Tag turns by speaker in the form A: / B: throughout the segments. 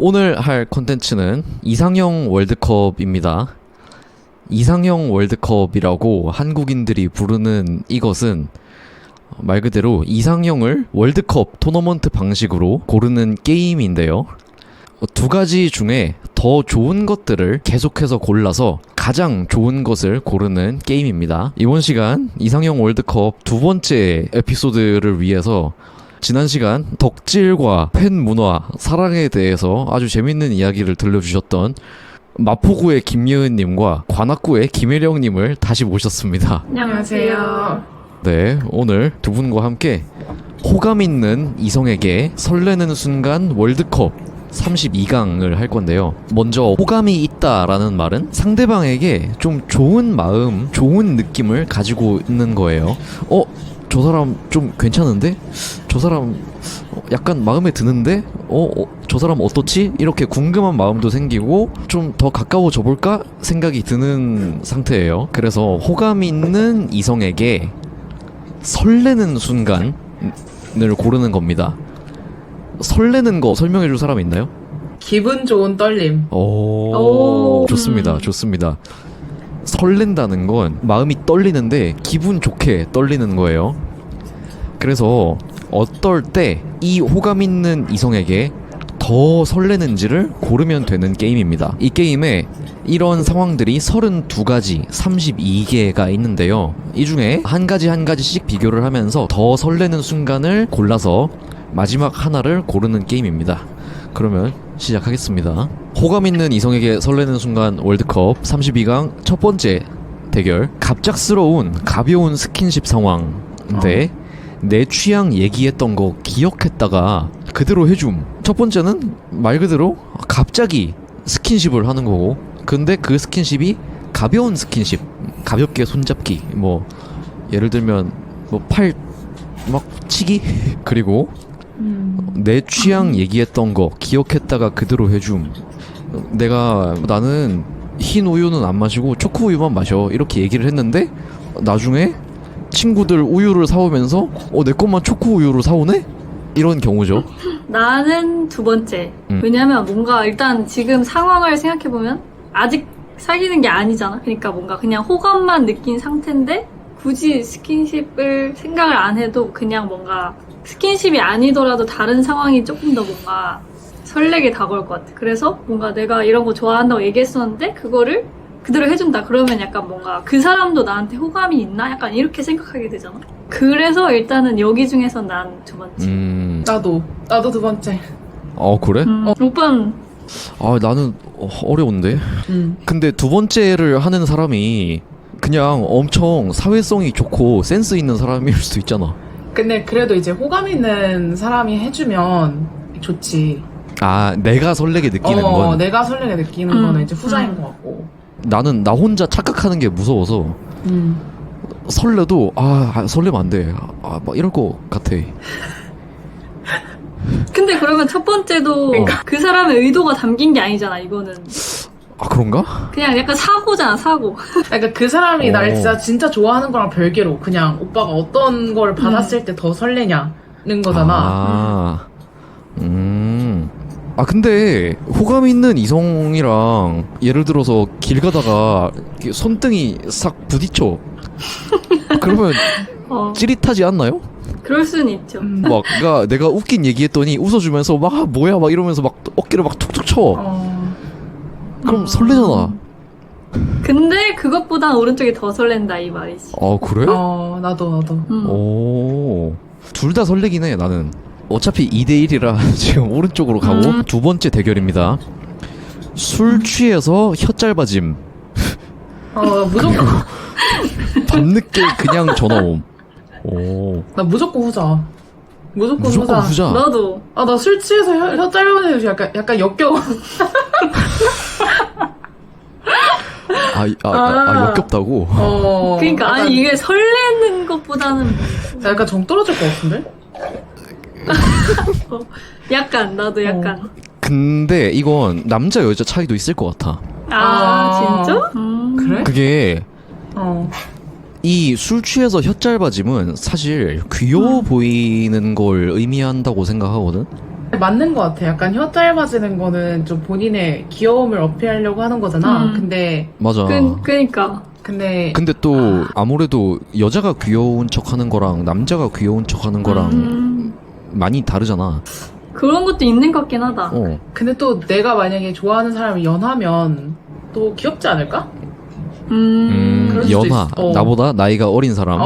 A: 오늘 할 콘텐츠는 이상형 월드컵입니다. 이상형 월드컵이라고 한국인들이 부르는 이것은 말 그대로 이상형을 월드컵 토너먼트 방식으로 고르는 게임인데요. 두 가지 중에 더 좋은 것들을 계속해서 골라서 가장 좋은 것을 고르는 게임입니다. 이번 시간 이상형 월드컵 두 번째 에피소드를 위해서 지난 시간 덕질과 팬 문화, 사랑에 대해서 아주 재밌는 이야기를 들려주셨던 마포구의 김예은님과 관악구의 김혜령님을 다시 모셨습니다.
B: 안녕하세요.
A: 네, 오늘 두 분과 함께 호감 있는 이성에게 설레는 순간 월드컵 32강을 할 건데요. 먼저 호감이 있다라는 말은 상대방에게 좀 좋은 마음, 좋은 느낌을 가지고 있는 거예요. 저 사람 좀 괜찮은데? 저 사람 약간 마음에 드는데? 저 사람 어떻지? 이렇게 궁금한 마음도 생기고 좀 더 가까워져 볼까? 생각이 드는 상태예요. 그래서 호감 있는 이성에게 설레는 순간을 고르는 겁니다. 설레는 거 설명해 줄 사람 있나요?
B: 기분 좋은 떨림.
A: 오, 좋습니다. 좋습니다. 설렌다는 건 마음이 떨리는데 기분 좋게 떨리는 거예요. 그래서 어떨 때 이 호감 있는 이성에게 더 설레는지를 고르면 되는 게임입니다. 이 게임에 이런 상황들이 32가지, 32개가 있는데요. 이 중에 한 가지 한 가지씩 비교를 하면서 더 설레는 순간을 골라서 마지막 하나를 고르는 게임입니다. 그러면 시작하겠습니다. 호감 있는 이성에게 설레는 순간 월드컵 32강 첫 번째 대결. 갑작스러운 가벼운 스킨십 상황인데 내 취향 얘기했던 거 기억했다가 그대로 해줌. 첫 번째는 말 그대로 갑자기 스킨십을 하는 거고, 근데 그 스킨십이 가벼운 스킨십, 가볍게 손잡기, 뭐 예를 들면 뭐 팔 막 치기 그리고 내 취향 얘기했던 거 기억했다가 그대로 해줌. 나는 흰 우유는 안 마시고 초코 우유만 마셔 이렇게 얘기를 했는데 나중에 친구들 우유를 사오면서 내 것만 초코 우유로 사오네? 이런 경우죠.
C: 나는 두 번째. 왜냐면 뭔가 일단 지금 상황을 생각해보면 아직 사귀는 게 아니잖아. 그러니까 뭔가 그냥 호감만 느낀 상태인데 굳이 스킨십을 생각을 안 해도 그냥 뭔가 스킨십이 아니더라도 다른 상황이 조금 더 뭔가 설레게 다가올 것 같아. 그래서 뭔가 내가 이런 거 좋아한다고 얘기했었는데 그거를 그대로 해준다. 그러면 약간 뭔가 그 사람도 나한테 호감이 있나? 약간 이렇게 생각하게 되잖아. 그래서 일단은 여기 중에서 난 두 번째.
B: 나도 두 번째.
A: 그래?
C: 오빠는?
A: 나는 어려운데. 근데 두 번째를 하는 사람이 그냥 엄청 사회성이 좋고 센스 있는 사람일 수도 있잖아.
B: 근데 그래도 이제 호감 있는 사람이 해주면 좋지.
A: 내가 설레게 느끼는 건
B: 내가 설레게 느끼는 거는 이제 후자인 것 같고.
A: 나는 나 혼자 착각하는 게 무서워서 설레도 설레면 안 돼. 막 이럴 것 같아.
C: 근데 그러면 첫 번째도 그 사람의 의도가 담긴 게 아니잖아, 이거는.
A: 그런가?
C: 그냥 약간 사고잖아, 사고.
B: 그러니까 그 사람이 나를 진짜 좋아하는 거랑 별개로 그냥 오빠가 어떤 걸 받았을 때 더 설레냐는 거잖아.
A: 근데 호감 있는 이성이랑 예를 들어서 길 가다가 이렇게 손등이 싹 부딪혀. 그러면 찌릿하지 않나요?
C: 그럴 수는 있죠.
A: 막 내가 웃긴 얘기했더니 웃어주면서 막 뭐야 막 이러면서 막 어깨를 막 툭툭 쳐. 그럼 설레잖아.
C: 근데 그것보단 오른쪽이 더 설렌다 이 말이지.
A: 그래?
B: 나도.
A: 둘 다 설레긴 해. 나는 어차피 2대1이라 지금 오른쪽으로 가고. 두 번째 대결입니다. 술 취해서 혀 짧아짐.
B: 무조건.
A: 밤늦게 그냥 전화옴.
B: 나 무조건 후자. 무조건
A: 후자.
C: 나도.
B: 나 술 취해서 혀 짧은 애도 약간 역겨워.
A: 역겹다고?
C: 그러니까 아니 이게 설레는 것보다는
B: 약간 정 떨어질 것 같은데?
C: 약간 나도 약간.
A: 근데 이건 남자 여자 차이도 있을 것 같아.
C: 진짜?
B: 그래?
A: 그게 이 술 취해서 혀 짧아짐은 사실 귀여워 보이는 걸 의미한다고 생각하거든?
B: 맞는 것 같아. 약간 혀 짧아지는 거는 좀 본인의 귀여움을 어필하려고 하는 거잖아. 근데
A: 맞아.
C: 그니까.
B: 근데
A: 근데 또 아무래도 여자가 귀여운 척하는 거랑 남자가 귀여운 척하는 거랑 많이 다르잖아.
C: 그런 것도 있는 것 같긴 하다.
B: 근데 또 내가 만약에 좋아하는 사람이 연하면 또 귀엽지 않을까? 그럴 수도
A: 연하.
B: 있어.
A: 나보다 나이가 어린 사람.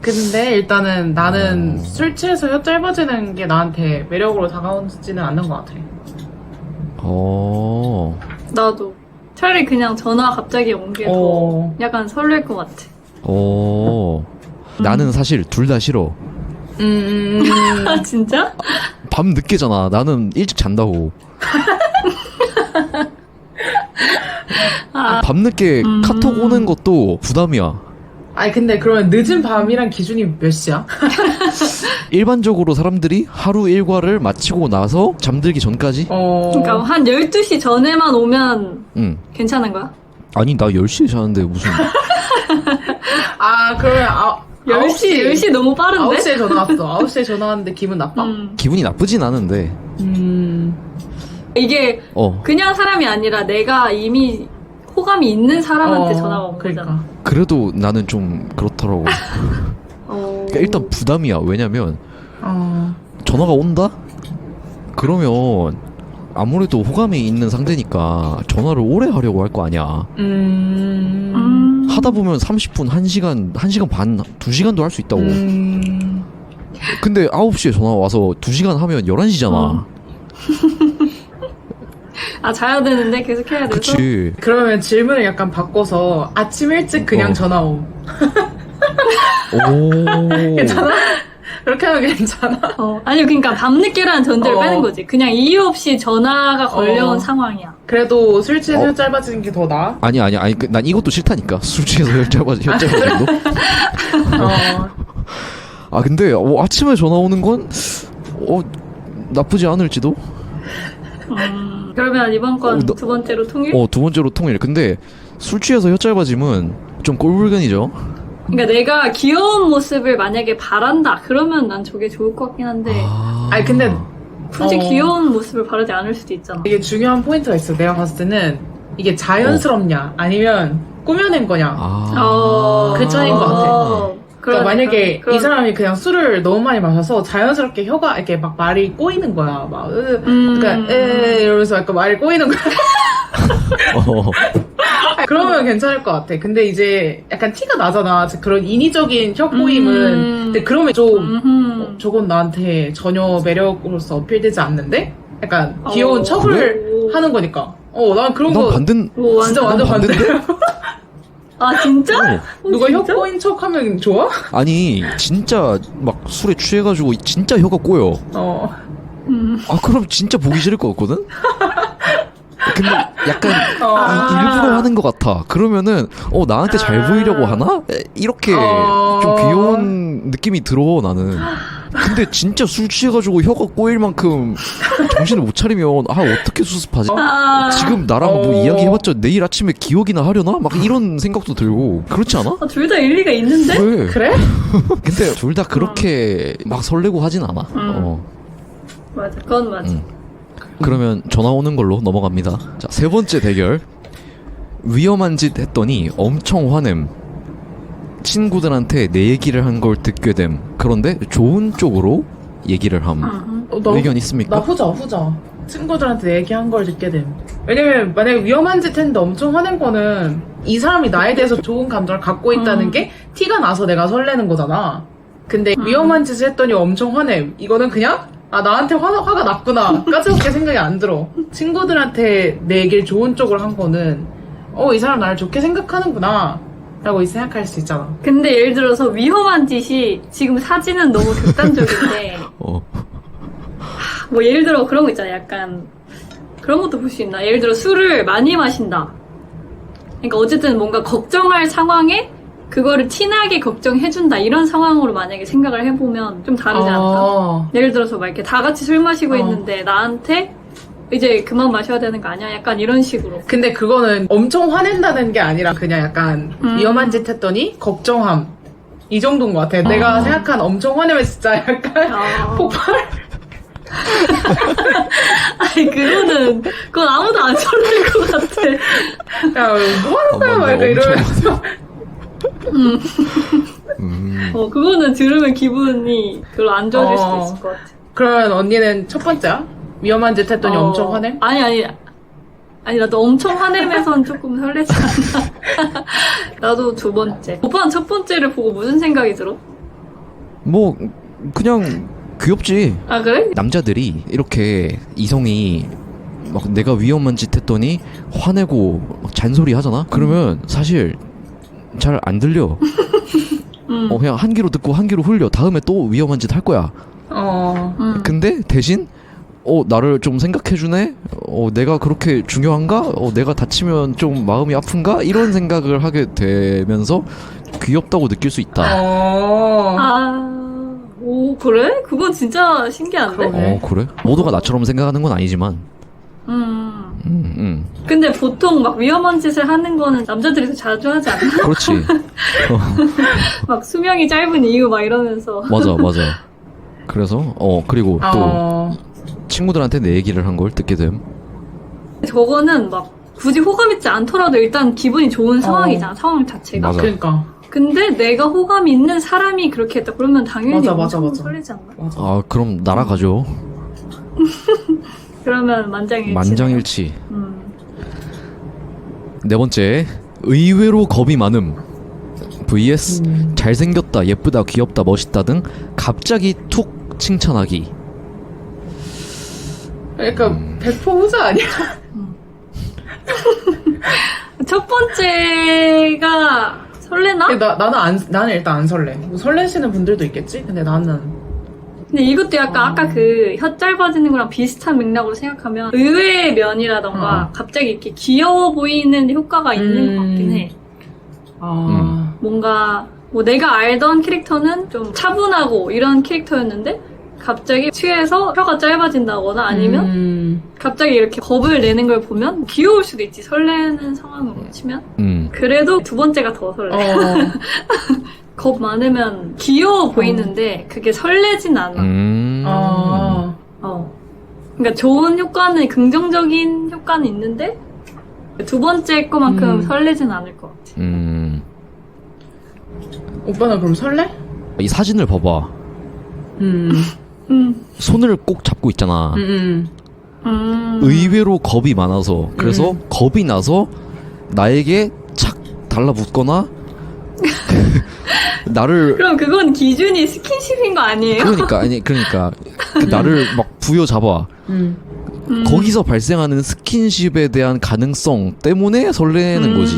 B: 근데 일단은 나는 술 취해서 혀 짧아지는 게 나한테 매력으로 다가오지는 않는 것 같아.
C: 나도. 차라리 그냥 전화 갑자기 온 게 더 약간 설렐 것 같아.
A: 나는 사실 둘 다 싫어.
C: 아, 진짜?
A: 밤 늦게잖아. 나는 일찍 잔다고. 밤 늦게 카톡 오는 것도 부담이야.
B: 아니 근데 그러면 늦은 밤이란 기준이 몇 시야?
A: 일반적으로 사람들이 하루 일과를 마치고 나서 잠들기 전까지?
C: 그러니까 한 12시 전에만 오면 괜찮은 거야?
A: 아니 나 10시에 자는데 무슨
B: 그러면
C: 10시 너무 빠른데?
B: 9시에 전화 왔어. 9시에 전화 왔는데 기분 나빠?
A: 기분이 나쁘진 않은데
C: 이게 그냥 사람이 아니라 내가 이미 호감이 있는 사람한테 전화가 온 거잖아.
A: 그래도 나는 좀 그렇더라고. 그러니까 일단 부담이야. 왜냐면 전화가 온다? 그러면 아무래도 호감이 있는 상대니까 전화를 오래 하려고 할 거 아니야. 하다 보면 30분, 1시간, 1시간 반, 2시간도 할 수 있다고. 근데 9시에 전화 와서 2시간 하면 11시잖아.
C: 자야 되는데 계속 해야 돼서?
A: 그치.
B: 그러면 질문을 약간 바꿔서 아침 일찍 그냥 전화 옴. 괜찮아? 그렇게 하면 괜찮아?
C: 아니 그러니까 밤늦게라는 전제를 빼는 거지. 그냥 이유 없이 전화가 걸려온 상황이야.
B: 그래도 술 취해서 혀 짧아지는 게 더 나아?
A: 아니 난 이것도 싫다니까. 술 취해서 혀 짧아지는 거. 근데 아침에 전화 오는 건 나쁘지 않을지도.
C: 그러면 이번 건 두 번째로 통일?
A: 두 번째로 통일. 근데 술 취해서 혀 짧아지면 좀 꼴불견이죠.
C: 그러니까 내가 귀여운 모습을 만약에 바란다 그러면 난 저게 좋을 것 같긴 한데
B: 아니 근데
C: 굳이 귀여운 모습을 바라지 않을 수도 있잖아.
B: 이게 중요한 포인트가 있어. 내가 봤을 때는 이게 자연스럽냐 아니면 꾸며낸 거냐 그 차이인 것 같아. 그러니까 만약에 이 사람이 그냥 술을 너무 많이 마셔서 자연스럽게 혀가 이렇게 막 말이 꼬이는 거야. 막 그러니까 이러면서 약간 말이 꼬이는 거야. 그러면 괜찮을 것 같아. 근데 이제 약간 티가 나잖아. 그런 인위적인 혀 꼬임은. 근데 그러면 좀 저건 나한테 전혀 매력으로서 어필되지 않는데? 약간 귀여운 척을 하는 거니까. 난 그런 거 진짜 완전 반대야.
C: 진짜?
B: 누가 혀 꼬인 척 하면 좋아?
A: 아니 진짜 막 술에 취해가지고 진짜 혀가 꼬여. 그럼 진짜 보기 싫을 것 같거든? 근데 약간 일부러 하는 것 같아. 그러면은 나한테 잘 보이려고 하나? 이렇게 좀 귀여운 느낌이 들어 나는. 근데 진짜 술 취해가지고 혀가 꼬일 만큼 정신을 못 차리면 어떻게 수습하지? 지금 나랑 뭐 이야기해봤자 내일 아침에 기억이나 하려나? 막 이런 생각도 들고. 그렇지 않아?
C: 둘 다 일리가 있는데?
B: 그래?
A: 근데 둘 다 그렇게 막 설레고 하진 않아.
C: 맞아, 그건 맞아.
A: 그러면 전화 오는 걸로 넘어갑니다. 자, 세 번째 대결. 위험한 짓 했더니 엄청 화냄. 친구들한테 내 얘기를 한 걸 듣게 됨. 그런데 좋은 쪽으로 얘기를 함. 의견 있습니까?
B: 나 후자. 친구들한테 얘기한 걸 듣게 됨. 왜냐면 만약에 위험한 짓 했는데 엄청 화낸 거는 이 사람이 나에 대해서 좋은 감정을 갖고 있다는 게 티가 나서 내가 설레는 거잖아. 근데 위험한 짓을 했더니 엄청 화냄. 이거는 그냥 나한테 화가 났구나 까지밖에 생각이 안 들어. 친구들한테 내 얘기를 좋은 쪽으로 한 거는 이 사람 나를 좋게 생각하는구나 라고 생각할 수 있잖아.
C: 근데 예를 들어서 위험한 짓이 지금 사진은 너무 극단적인데 뭐 예를 들어 그런 거 있잖아. 약간 그런 것도 볼 수 있나? 예를 들어 술을 많이 마신다. 그러니까 어쨌든 뭔가 걱정할 상황에 그거를 티나게 걱정해준다 이런 상황으로 만약에 생각을 해보면 좀 다르지 않을까? 예를 들어서 막 이렇게 다 같이 술 마시고 있는데 나한테 이제 그만 마셔야 되는 거 아니야? 약간 이런 식으로.
B: 근데 그거는 엄청 화낸다는 게 아니라 그냥 약간 위험한 짓 했더니 걱정함 이 정도인 것 같아. 내가 생각한 엄청 화내면 진짜 약간 폭발?
C: 아니 그건 아무도 안 설렐 것 같아.
B: 야, 뭐 하는 거야? 막 약간 이러면서.
C: 그거는 들으면 기분이 별로 안 좋아질 수도 있을 것 같아.
B: 그러면 언니는 첫 번째야? 위험한 짓 했더니 엄청 화냄?
C: 아니 나도 엄청 화내면서는 조금 설레지 않나. 나도 두 번째. 오빠는 첫 번째를 보고 무슨 생각이 들어?
A: 뭐 그냥 귀엽지.
C: 아 그래?
A: 남자들이 이렇게 이성이 막 내가 위험한 짓 했더니 화내고 막 잔소리 하잖아? 그러면 사실 잘 안 들려. 그냥 한 귀로 듣고 한 귀로 흘려. 다음에 또 위험한 짓 할 거야. 근데 대신 나를 좀 생각해주네? 내가 그렇게 중요한가? 내가 다치면 좀 마음이 아픈가? 이런 생각을 하게 되면서 귀엽다고 느낄 수 있다.
C: 오 그래? 그건 진짜 신기한데?
B: 그러게.
A: 그래? 모두가 나처럼 생각하는 건 아니지만.
C: 근데 보통 막 위험한 짓을 하는 거는 남자들이 더 자주 하지 않나?
A: 그렇지.
C: 막 수명이 짧은 이유 막 이러면서.
A: 맞아. 그래서, 그리고 또 친구들한테 내 얘기를 한 걸 듣게 됨.
C: 저거는 막 굳이 호감 있지 않더라도 일단 기분이 좋은 상황이잖아, 상황 자체가.
A: 맞아.
B: 그러니까.
C: 근데 내가 호감 있는 사람이 그렇게 했다 그러면 당연히
B: 맞아.
C: 엄청 설레지 않나?
B: 맞아.
A: 그럼 날아가죠.
C: 그러면 만장일치.
A: 만장일치. 네 번째, 의외로 겁이 많음. vs 잘생겼다, 예쁘다, 귀엽다, 멋있다 등 갑자기 툭 칭찬하기.
B: 그러니까 100% 후자 아니야?
C: 첫 번째가 설레나?
B: 나는 일단 안 설레. 뭐 설레시는 분들도 있겠지? 근데 나는.
C: 근데 이것도 약간 아까 그 혀 짧아지는 거랑 비슷한 맥락으로 생각하면 의외의 면이라던가 갑자기 이렇게 귀여워 보이는 효과가 있는 것 같긴 해. 뭔가 뭐 내가 알던 캐릭터는 좀 차분하고 이런 캐릭터였는데 갑자기 취해서 혀가 짧아진다거나 아니면 갑자기 이렇게 겁을 내는 걸 보면 귀여울 수도 있지. 설레는 상황으로 치면. 그래도 두 번째가 더 설레. 겁 많으면 귀여워 보이는데 그게 설레진 않아. 그러니까 좋은 효과는 긍정적인 효과는 있는데 두 번째 거만큼 설레진 않을 것 같아.
B: 오빠는 그럼 설레?
A: 이 사진을 봐봐. 손을 꼭 잡고 있잖아. 의외로 겁이 많아서 그래서 겁이 나서 나에게 착 달라붙거나 나를
C: 그럼 그건 기준이 스킨십인 거 아니에요?
A: 그러니까 나를 막 부여잡아. 거기서 발생하는 스킨십에 대한 가능성 때문에 설레는 거지.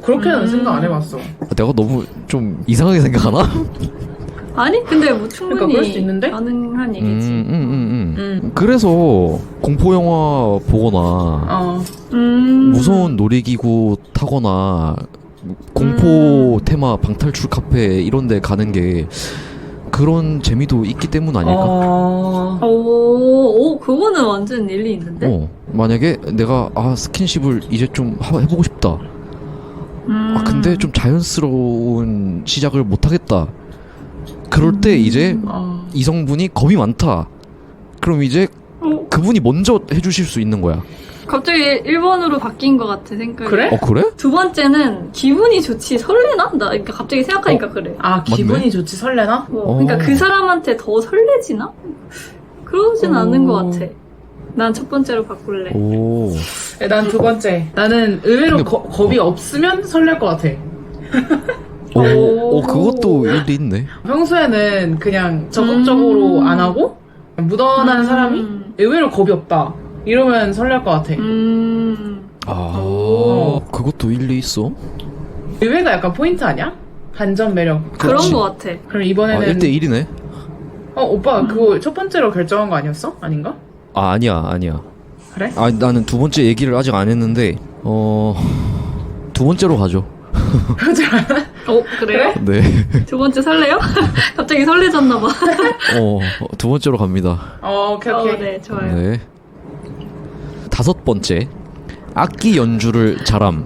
B: 그렇게는 생각 안 해봤어.
A: 내가 너무 좀 이상하게 생각하나?
C: 아니 근데 뭐 충분히
B: 그러니까 그럴 수 있는데?
C: 가능한 얘기지.
A: 그래서 공포 영화 보거나 무서운 놀이기구 타거나 공포 테마 방탈출 카페 이런 데 가는 게 그런 재미도 있기 때문 아닐까?
C: 그거는 완전 일리 있는데?
A: 만약에 내가 스킨십을 이제 좀 해보고 싶다. 근데 좀 자연스러운 시작을 못 하겠다. 그럴 때 이제 이성분이 겁이 많다. 그럼 이제 그분이 먼저 해주실 수 있는 거야.
C: 갑자기 1번으로 바뀐 것 같아 생각이.
B: 그래?
A: 그래?
C: 두 번째는 기분이 좋지 설레나? 나 그러니까 갑자기 생각하니까 그래.
B: 기분이
A: 맞네.
B: 좋지 설레나?
C: 그러니까 그 사람한테 더 설레지나? 그러진 않는 것 같아. 난 첫 번째로 바꿀래.
B: 난 두 번째. 나는 의외로 겁이 없으면 설렐 것 같아.
A: 그것도 일리 있네.
B: 평소에는 그냥 적극적으로 안 하고 묻어나는 사람이 의외로 겁이 없다. 이러면 설렐 것 같아.
A: 그것도 일리 있어.
B: 의외가 약간 포인트 아니야? 반전 매력.
C: 그런 것 같아.
B: 그럼 이번에는
A: 1대1이네.
B: 오빠 그거 첫 번째로 결정한 거 아니었어? 아닌가?
A: 아니야.
B: 그래?
A: 나는 두 번째 얘기를 아직 안 했는데 두 번째로 가죠.
C: 그래요?
A: 네.
C: 두 번째 설레요? 갑자기 설레졌나봐.
A: 두 번째로 갑니다.
B: 오케이.
C: 네, 좋아요.
A: 네. 다섯 번째, 악기 연주를 잘함.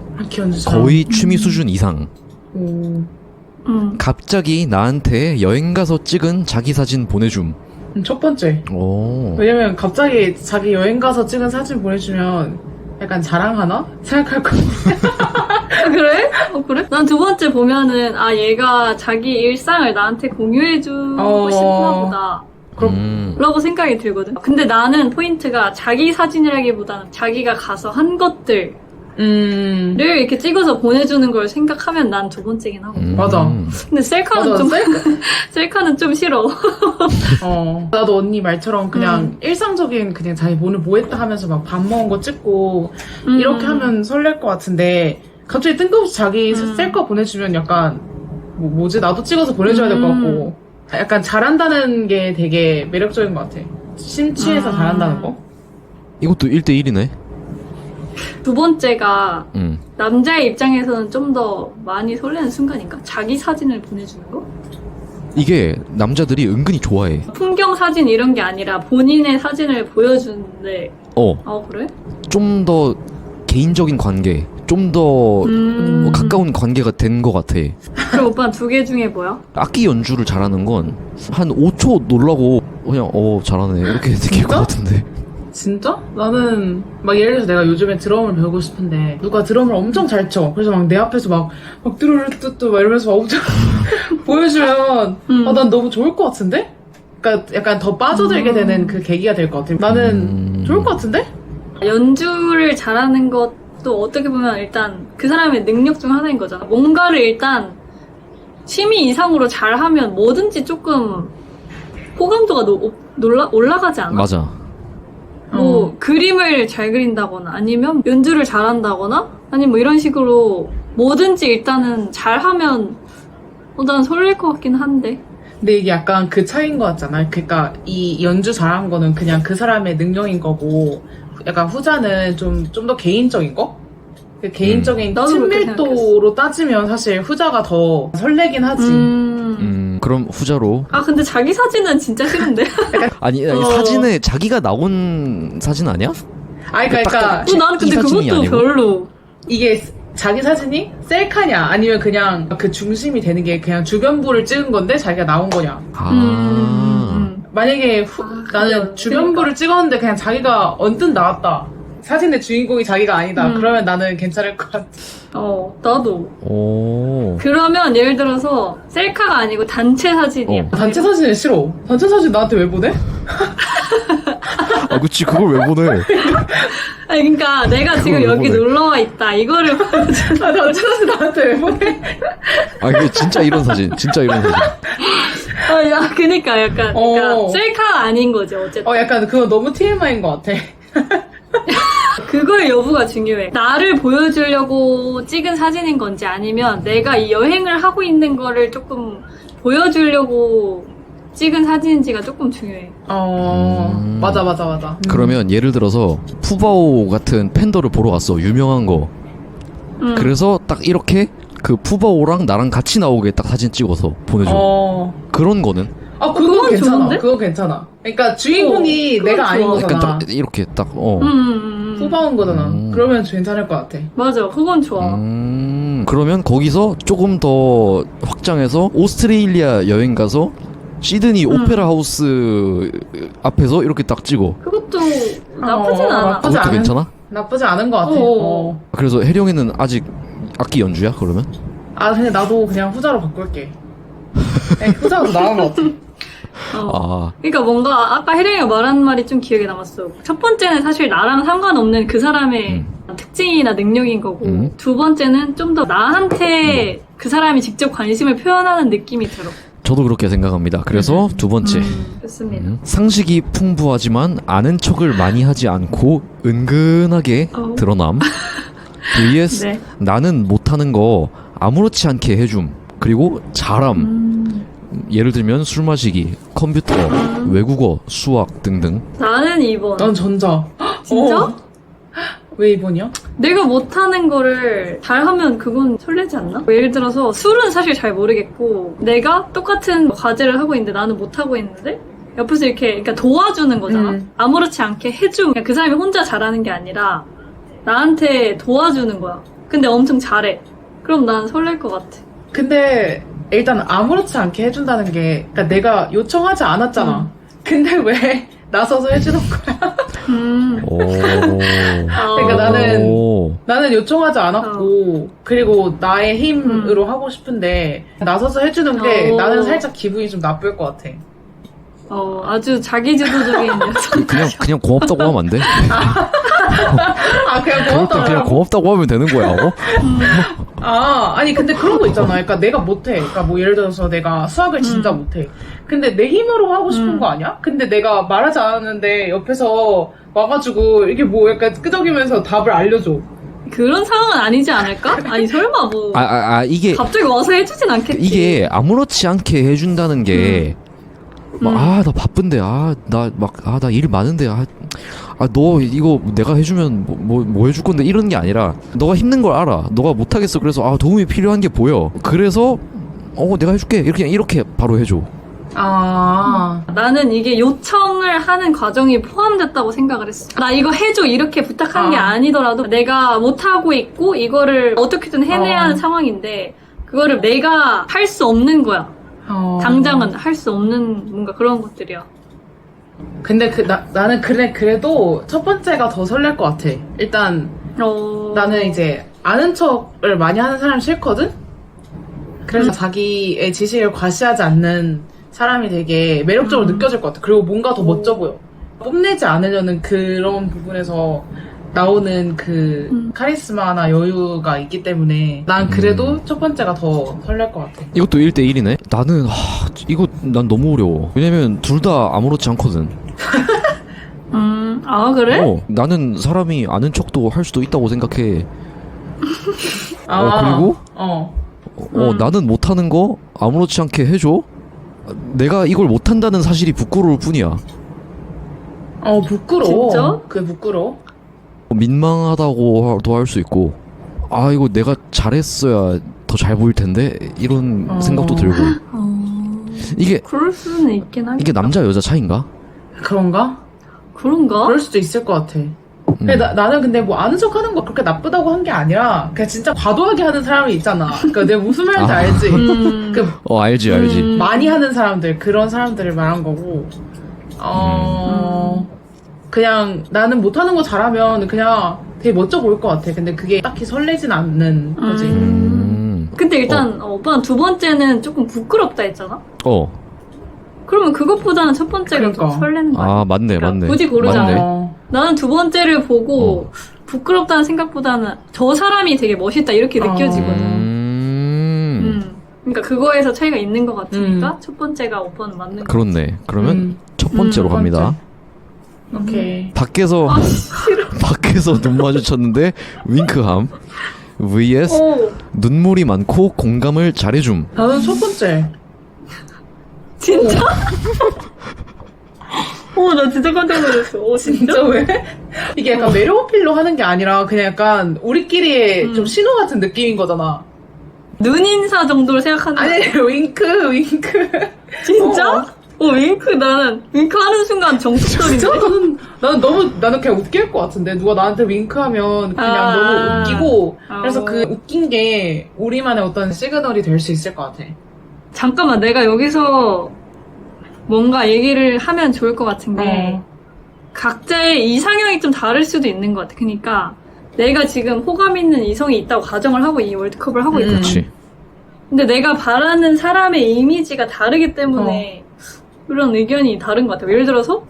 A: 거의 취미 수준 이상.
B: 오.
A: 갑자기 나한테 여행 가서 찍은 자기 사진 보내줌.
B: 첫 번째.
A: 오.
B: 왜냐면 갑자기 자기 여행 가서 찍은 사진 보내주면 약간 자랑하나? 생각할 거
C: 아, 그래? 그래? 난 두 번째 보면은, 아, 얘가 자기 일상을 나한테 공유해주고 싶나 보다.
B: 그럼-
C: 라고 생각이 들거든. 근데 나는 포인트가 자기 사진이라기보다는 자기가 가서 한 것들을 이렇게 찍어서 보내주는 걸 생각하면 난 두 번째긴 하고.
B: 맞아.
C: 근데 셀카는
B: 맞아.
C: 좀, 셀카는 좀 싫어.
B: 나도 언니 말처럼 그냥 일상적인 그냥 자기 오늘 뭐 했다 하면서 막 밥 먹은 거 찍고 이렇게 하면 설렐 것 같은데 갑자기 뜬금없이 자기 셀카 보내주면 약간 뭐지? 나도 찍어서 보내줘야 될 것 같고 약간 잘한다는 게 되게 매력적인 것 같아. 심취해서 잘한다는 거?
A: 이것도 1대1이네.
C: 두 번째가 남자의 입장에서는 좀 더 많이 설레는 순간인가? 자기 사진을 보내주는 거?
A: 이게 남자들이 은근히 좋아해.
C: 풍경 사진 이런 게 아니라 본인의 사진을 보여주는데 그래?
A: 좀 더 개인적인 관계, 좀 더 가까운 관계가 된 것 같아.
C: 그럼 오빠는 두 개 중에 뭐야?
A: 악기 연주를 잘하는 건 한 5초 놀라고 그냥 잘하네 이렇게 느낄 것 같은데.
B: 진짜? 나는 막 예를 들어서 내가 요즘에 드럼을 배우고 싶은데 누가 드럼을 엄청 잘 쳐. 그래서 막 내 앞에서 막 뚜루루뚜뚜 막 이러면서 막 엄청 보여주면 난 너무 좋을 것 같은데? 그러니까 약간 더 빠져들게 되는 그 계기가 될 것 같아. 나는 좋을 것 같은데?
C: 연주를 잘하는 것도 어떻게 보면 일단 그 사람의 능력 중 하나인 거잖아. 뭔가를 일단 취미 이상으로 잘하면 뭐든지 조금 호감도가 올라가지 않아?
A: 맞아.
C: 뭐 그림을 잘 그린다거나 아니면 연주를 잘한다거나 아니면 뭐 이런 식으로 뭐든지 일단은 잘하면 난 설렐 것 같긴 한데.
B: 근데 이게 약간 그 차이인 것 같잖아. 그러니까 이 연주 잘하는 거는 그냥 그 사람의 능력인 거고 약간 후자는 좀 더 개인적인 거? 그 개인적인
C: 나도 그렇게
B: 친밀도로 따지면 사실 후자가 더 설레긴 하지.
A: 그럼 후자로.
C: 아 근데 자기 사진은 진짜 싫은데?
A: 아니 사진에 자기가 나온 사진 아니야?
B: 그러니까
C: 나는 근데
A: 이 사진이
C: 그것도
A: 아니고?
C: 별로.
B: 이게 자기 사진이 셀카냐 아니면 그냥 그 중심이 되는 게 그냥 주변부를 찍은 건데 자기가 나온 거냐. 만약에 나는
C: 그래.
B: 주변부를 찍었는데 그냥 자기가 언뜻 나왔다. 사진의 주인공이 자기가 아니다. 그러면 나는 괜찮을 것 같아.
C: 나도.
A: 오.
C: 그러면 예를 들어서 셀카가 아니고 단체 사진이야.
B: 단체 사진은 싫어. 단체 사진 나한테 왜 보내?
A: 그치 그걸 왜 보내?
C: 아니 그러니까 내가 지금
A: 그걸 왜
C: 여기
A: 보내?
B: 어,
C: 놀러와 있다 이거를
B: 단체 사진 나한테 왜 보내?
A: 이게 진짜 이런 사진.
C: 야 그니까 약간 그러니까 셀카 아닌 거지 어쨌든.
B: 약간 그거 너무 TMI인 것 같아.
C: 그거의 여부가 중요해. 나를 보여주려고 찍은 사진인 건지 아니면 내가 이 여행을 하고 있는 거를 조금 보여주려고 찍은 사진인지가 조금 중요해.
B: 맞아.
A: 그러면 예를 들어서 푸바오 같은 팬더를 보러 갔어. 유명한 거. 그래서 딱 이렇게 그 푸바오랑 나랑 같이 나오게 딱 사진 찍어서 보내줘. 그런 거는
B: 그건 괜찮아.
C: 좋은데?
B: 그거 괜찮아. 그러니까 주인공이
C: 그건
B: 내가
C: 좋아.
B: 아닌
A: 약간
B: 거잖아.
A: 딱 이렇게 딱
B: 후바온 거잖아. 그러면 괜찮을 것 같아.
C: 맞아, 그건 좋아.
A: 그러면 거기서 조금 더 확장해서 오스트레일리아 여행 가서 시드니 오페라 하우스 앞에서 이렇게 딱 찍어.
C: 그것도 나쁘진 않아.
B: 나쁘지
A: 그것도
B: 않은-
A: 괜찮아?
B: 나쁘지 않은 것 같아.
A: 그래서 혜령이는 아직 악기 연주야 그러면?
B: 근데 나도 그냥 후자로 바꿀게. 후자가 더 나은 것 같아.
C: 그러니까 뭔가 아까 혜령이가 말한 말이 좀 기억에 남았어. 첫 번째는 사실 나랑 상관없는 그 사람의 특징이나 능력인 거고 두 번째는 좀 더 나한테 그 사람이 직접 관심을 표현하는 느낌이 들어.
A: 저도 그렇게 생각합니다. 그래서 두 번째
C: 좋습니다.
A: 상식이 풍부하지만 아는 척을 많이 하지 않고 은근하게 드러남 vs
C: 네.
A: 나는 못하는 거 아무렇지 않게 해줌 그리고 잘함 예를 들면 술 마시기, 컴퓨터, 외국어, 수학 등등.
C: 나는 2번.
B: 난 전자.
C: 진짜?
B: 왜 2번이야?
C: 내가 못하는 거를 잘하면 그건 설레지 않나? 예를 들어서 술은 사실 잘 모르겠고 내가 똑같은 과제를 하고 있는데 나는 못하고 있는데 옆에서 이렇게 그러니까 도와주는 거잖아. 아무렇지 않게 해주면 그냥 그 사람이 혼자 잘하는 게 아니라 나한테 도와주는 거야. 근데 엄청 잘해. 그럼 난 설렐 것 같아.
B: 근데 일단 아무렇지 않게 해준다는 게 그러니까 내가 요청하지 않았잖아. 근데 왜 나서서 해주는 거야?
A: 오.
B: 그러니까 나는 요청하지 않았고 그리고 나의 힘으로 하고 싶은데 나서서 해주는 게 나는 살짝 기분이 좀 나쁠 것 같아.
C: 아주 자기주도적인 녀석.
A: 그냥 고맙다고 하면 안 돼?
B: 아 그냥
A: 그럴 땐 그냥 고맙다고 하면 되는 거야.
B: 아니 근데 그런 거 있잖아. 그러니까 내가 못해. 그러니까 뭐 예를 들어서 내가 수학을 진짜 못해. 근데 내 힘으로 하고 싶은 거 아니야? 근데 내가 말하지 않았는데 옆에서 와가지고 이게 뭐 약간 끄덕이면서 답을 알려줘.
C: 그런 상황은 아니지 않을까? 아니 설마 뭐
A: 이게
C: 갑자기 와서 해주진 않겠지.
A: 이게 아무렇지 않게 해준다는 게 나 바쁜데 나 일 많은데 너 이거 내가 해주면 뭐 해줄 건데 이런 게 아니라 너가 힘든 걸 알아. 너가 못하겠어. 그래서 도움이 필요한 게 보여. 그래서 내가 해줄게. 이렇게 바로 해줘.
C: 나는 이게 요청을 하는 과정이 포함됐다고 생각을 했어. 나 이거 해줘 이렇게 부탁한 게 아니더라도 내가 못하고 있고 이거를 어떻게든 해내야 하는 상황인데 그거를 내가 할 수 없는 거야. 당장은 할 수 없는 뭔가 그런 것들이야.
B: 근데 나는 그래도 첫 번째가 더 설렐 것 같아. 일단 나는 이제 아는 척을 많이 하는 사람 싫거든? 그래서 자기의 지식을 과시하지 않는 사람이 되게 매력적으로 느껴질 것 같아. 그리고 뭔가 더 멋져 보여. 뽐내지 않으려는 그런 부분에서 나오는 그 카리스마나 여유가 있기 때문에 난 그래도 첫 번째가 더 설렐 것 같아.
A: 이것도 1대1이네? 나는 난 너무 어려워. 왜냐면 둘 다 아무렇지 않거든.
C: 그래?
A: 나는 사람이 아는 척도 할 수도 있다고 생각해. 그리고 나는 못하는 거 아무렇지 않게 해줘? 내가 이걸 못한다는 사실이 부끄러울 뿐이야.
B: 부끄러워.
C: 진짜?
B: 그게 부끄러워.
A: 민망하다고도 할 수 있고 이거 내가 잘했어야 더 잘 보일 텐데 이런 생각도 들고 이게
C: 그럴 수는 있긴 하겠다.
A: 이게 남자 여자 차이인가?
B: 그런가?
C: 그런가?
B: 그럴 수도 있을 것 같아. 근데 나는 근데 뭐 아는 척 하는 거 그렇게 나쁘다고 한 게 아니라 그냥 진짜 과도하게 하는 사람이 있잖아. 그러니까 내가 무슨 말인지 알지?
A: 알지.
B: 많이 하는 사람들, 그런 사람들을 말한 거고 그냥 나는 못하는 거 잘하면 그냥 되게 멋져 보일 것 같아. 근데 그게 딱히 설레진 않는 거지.
C: 근데 일단 오빠는 두 번째는 조금 부끄럽다 했잖아? 그러면 그것보다는 첫 번째가 더 설레는 거 아니야?
A: 맞네.
C: 굳이 고르자면.
A: 맞네.
C: 나는 두 번째를 보고 부끄럽다는 생각보다는 저 사람이 되게 멋있다 이렇게 느껴지거든. 그러니까 그거에서 차이가 있는 것 같으니까 첫 번째가 오빠는 맞는 거.
A: 그렇네. 그러면 첫 번째로
B: 첫 번째.
A: 갑니다.
B: 오케이.
A: 밖에서 눈 마주쳤는데 윙크함 vs 눈물이 많고 공감을 잘해줌.
B: 나는 첫 번째.
C: 진짜? 나 진짜 깜짝 놀랐어.
B: 진짜 왜? 이게 약간 매력 어필로 하는 게 아니라 그냥 약간 우리끼리의 좀 신호 같은 느낌인 거잖아.
C: 눈인사 정도로 생각하는
B: 아니 윙크.
C: 진짜? 나는 윙크하는 순간 정숙적인데.
B: 진짜? 나는 그냥 웃길 것 같은데 누가 나한테 윙크하면 그냥 너무 웃기고 그래서 그 웃긴 게 우리만의 어떤 시그널이 될 수 있을 것 같아.
C: 잠깐만, 내가 여기서 뭔가 얘기를 하면 좋을 것 같은데 각자의 이상형이 좀 다를 수도 있는 것 같아. 그러니까 내가 지금 호감 있는 이성이 있다고 가정을 하고 이 월드컵을 하고 있거든.
A: 그렇지.
C: 근데 내가 바라는 사람의 이미지가 다르기 때문에 그런 의견이 다른 것 같아요. 예를 들어서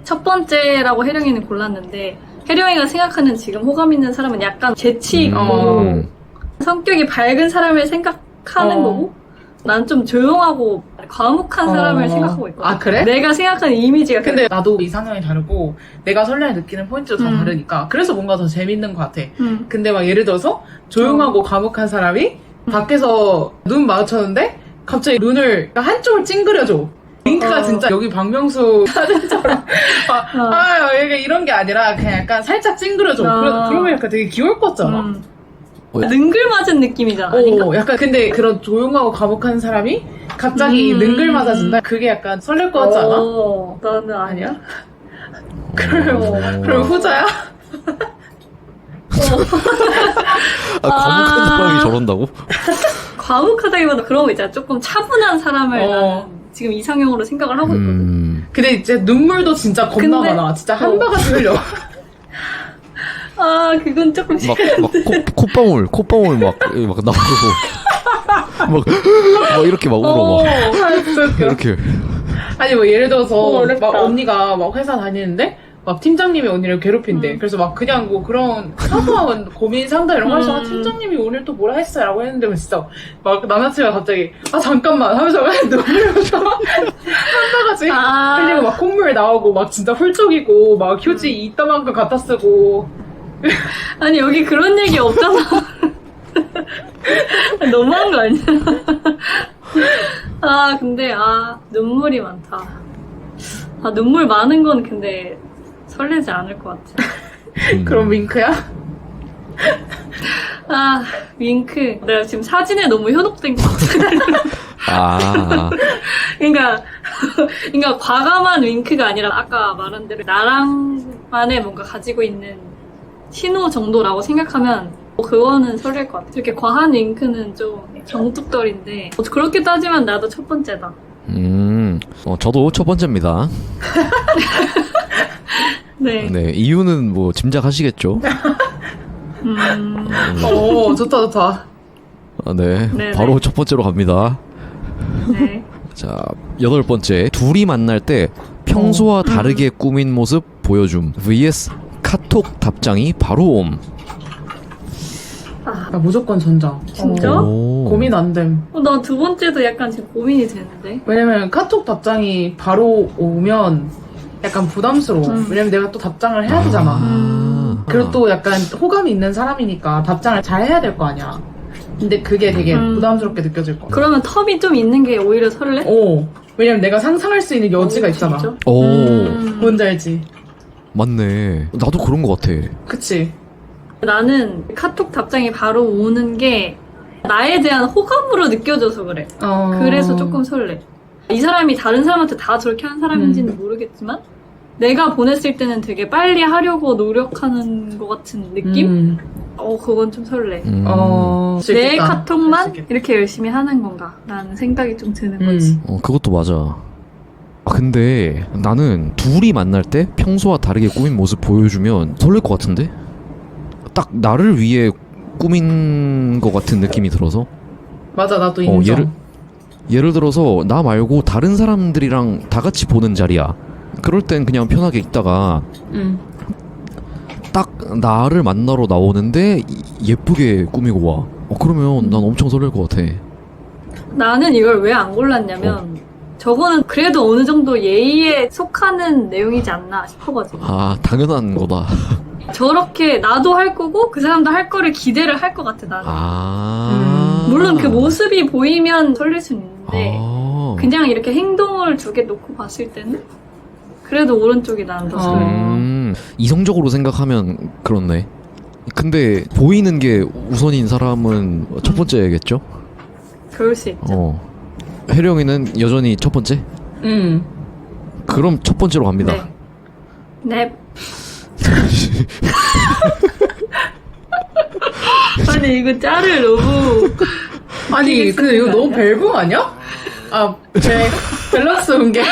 C: 첫 번째라고 혜령이는 골랐는데 혜령이가 생각하는 지금 호감 있는 사람은 약간 재치 있고 성격이 밝은 사람을 생각하는 거고 난 좀 조용하고 과묵한 사람을 생각하고 있거든.
B: 아 그래?
C: 내가 생각하는 이미지가
B: 근데 나도 이상형이 다르고 내가 설레 느끼는 포인트도 다 다르니까 그래서 뭔가 더 재밌는 것 같아. 근데 막 예를 들어서 조용하고 과묵한 사람이 밖에서 눈 마주쳤는데 갑자기 눈을 한쪽을 찡그려줘. 윙크가 진짜 여기 박명수 사진처럼 이게 이런 게 아니라 그냥 약간 살짝 찡그려줘. 그러면 약간 되게 귀여울 것 같잖아.
C: 능글맞은 느낌이잖아. 아닌가?
B: 약간 근데 그런 조용하고 과묵한 사람이 갑자기 능글맞아진다? 그게 약간 설렐 것 같지 않아?
C: 나는 아니야.
B: 그럼 후자야?
A: 과묵한 사람이 저런다고?
C: 과묵하다기보다 그런 거 있잖아. 조금 차분한 사람을 나는 지금 이상형으로 생각을 하고 있거든.
B: 근데 이제 눈물도 진짜 겁나
C: 근데-
B: 많아. 진짜 한 바가지 흘려.
C: 아, 그건 조금
A: 막 콧방울 막 나오고 막 이렇게 막 울어 막
B: 아, 진짜 웃겨.
A: 이렇게.
B: 아니 뭐 예를 들어서
C: 어렵다.
B: 막 언니가 막 회사 다니는데 막 팀장님이 언니를 괴롭힌대. 그래서 막 그냥 뭐 그런 사소한 고민 상담 이런 거 해서 아, 팀장님이 오늘 또 뭐라 했어요라고 했는데 뭐 진짜 막 남자친구가 갑자기 아 잠깐만 하면서 눈물부터 한 바가지
C: 아.
B: 흘리고 막 콧물 나오고 막 진짜 훌쩍이고 막 휴지 이따만큼 갖다 쓰고.
C: 아니, 여기 그런 얘기 없잖아. 너무한 거 아니야? 아, 근데, 눈물이 많다. 눈물 많은 건 근데 설레지 않을 것 같아.
B: 그럼 윙크야?
C: 윙크. 내가 지금 사진에 너무 현혹된 것 같아. 그러니까 과감한 윙크가 아니라 아까 말한 대로 나랑만의 뭔가 가지고 있는 신호 정도라고 생각하면 그거는 설렐 것 같아. 이렇게 과한 윙크는 좀 정뚝떨인데 그렇게 따지면 나도 첫 번째다.
A: 저도 첫 번째입니다.
C: 네.
A: 네, 이유는 뭐 짐작하시겠죠?
B: 오 좋다.
A: 네,
C: 네네.
A: 바로 첫 번째로 갑니다.
C: 네.
A: 자, 8번째. 둘이 만날 때 평소와 다르게 꾸민 모습 보여줌. vs 카톡 답장이 바로 옴.
B: 나 무조건 전자.
C: 진짜?
A: 오.
B: 고민 안 됨.
C: 나 두 번째도 약간 지금 고민이 되는데.
B: 왜냐면 카톡 답장이 바로 오면 약간 부담스러워. 왜냐면 내가 또 답장을 해야 되잖아. 그리고 또 약간 호감이 있는 사람이니까 답장을 잘 해야 될 거 아니야. 근데 그게 되게 부담스럽게 느껴질 거야.
C: 그러면 텀이 좀 있는 게 오히려 설레?
B: 왜냐면 내가 상상할 수 있는 여지가 있잖아.
C: 진짜?
A: 오,
B: 뭔지 알지?
A: 맞네. 나도 그런 것 같아.
B: 그치?
C: 나는 카톡 답장이 바로 오는 게 나에 대한 호감으로 느껴져서 그래. 그래서 조금 설레. 이 사람이 다른 사람한테 다 저렇게 하는 사람인지는 모르겠지만 내가 보냈을 때는 되게 빨리 하려고 노력하는 것 같은 느낌? 그건 좀 설레. 내
B: 재밌겠다.
C: 카톡만
B: 재밌겠다.
C: 이렇게 열심히 하는 건가? 라는 생각이 좀 드는 거지.
A: 그것도 맞아. 근데 나는 둘이 만날 때 평소와 다르게 꾸민 모습 보여주면 설렐 것 같은데? 딱 나를 위해 꾸민 것 같은 느낌이 들어서.
B: 맞아, 나도 인정.
A: 예를 들어서 나 말고 다른 사람들이랑 다 같이 보는 자리야. 그럴 땐 그냥 편하게 있다가 딱 나를 만나러 나오는데 예쁘게 꾸미고 와. 그러면 난 엄청 설렐 것 같아.
C: 나는 이걸 왜 안 골랐냐면 저거는 그래도 어느 정도 예의에 속하는 내용이지 않나 싶어가지고.
A: 당연한 거다.
C: 저렇게 나도 할 거고 그 사람도 할 거를 기대를 할 것 같아 나는. 물론 그 모습이 보이면 설렐 수 있는데 그냥 이렇게 행동을 두 개 놓고 봤을 때는 그래도 오른쪽이 나는 더 설레.
A: 이성적으로 생각하면 그렇네. 근데 보이는 게 우선인 사람은 첫 번째겠죠?
C: 그럴 수 있죠.
A: 혜령이는 여전히 첫 번째? 그럼 첫 번째로 갑니다.
C: 네. 아니 이거 짤을 너무
B: 아니, 근데 이거 너무 벨붕 아니야? 밸런스 붕괴.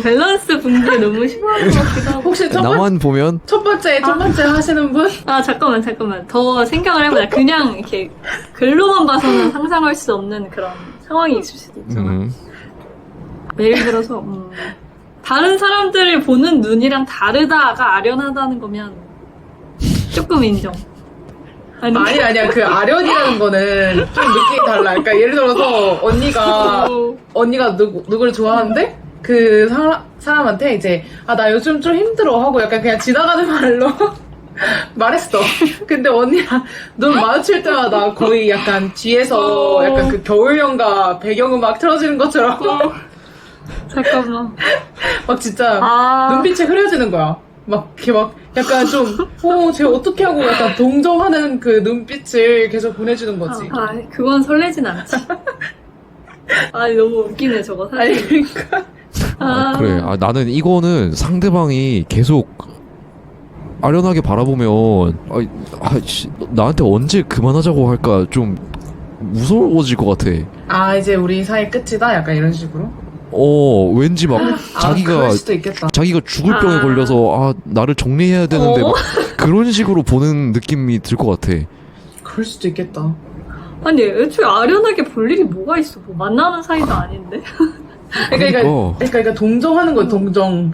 C: 밸런스 붕괴 너무 심한 것 같기도 하고.
B: 혹시
A: 나만 보면
B: 첫 번째 하시는 분?
C: 잠깐만. 더 생각을 해보자. 그냥 이렇게 글로만 봐서는 상상할 수 없는 그런 상황이 있을 수도 있잖아. 예를 들어서, 다른 사람들을 보는 눈이랑 다르다가 아련하다는 거면 조금 인정.
B: 아니야. 그 아련이라는 거는 좀 느낌이 달라. 그러니까 예를 들어서 언니가 누구를 좋아하는데 그 사람한테 이제 나 요즘 좀 힘들어 하고 약간 그냥 지나가는 말로 말했어. 근데 언니랑 눈 마주칠 때마다 거의 약간 뒤에서 약간 그 겨울연가 배경음악 틀어지는 것처럼
C: 잠깐만.
B: 막 진짜 눈빛이 흐려지는 거야. 막 이렇게 막 약간 좀 쟤 어떻게 하고 약간 동정하는 그 눈빛을 계속 보내주는 거지.
C: 그건 설레진 않지. 너무 웃기네 저거 사실.
B: 그러니까.
A: 그래. 나는 이거는 상대방이 계속 아련하게 바라보면 나한테 언제 그만하자고 할까 좀 무서워질 것 같아.
B: 이제 우리 사이 끝이다? 약간 이런 식으로?
A: 왠지 막 자기가
B: 그럴 수도 있겠다.
A: 자기가 죽을 병에
C: 아.
A: 걸려서 나를 정리해야 되는데 막 그런 식으로 보는 느낌이 들 것 같아.
B: 그럴 수도 있겠다.
C: 아니 애초에 아련하게 볼 일이 뭐가 있어. 뭐 만나는 사이도 아닌데.
B: 그러니까 동정하는 거야, 동정.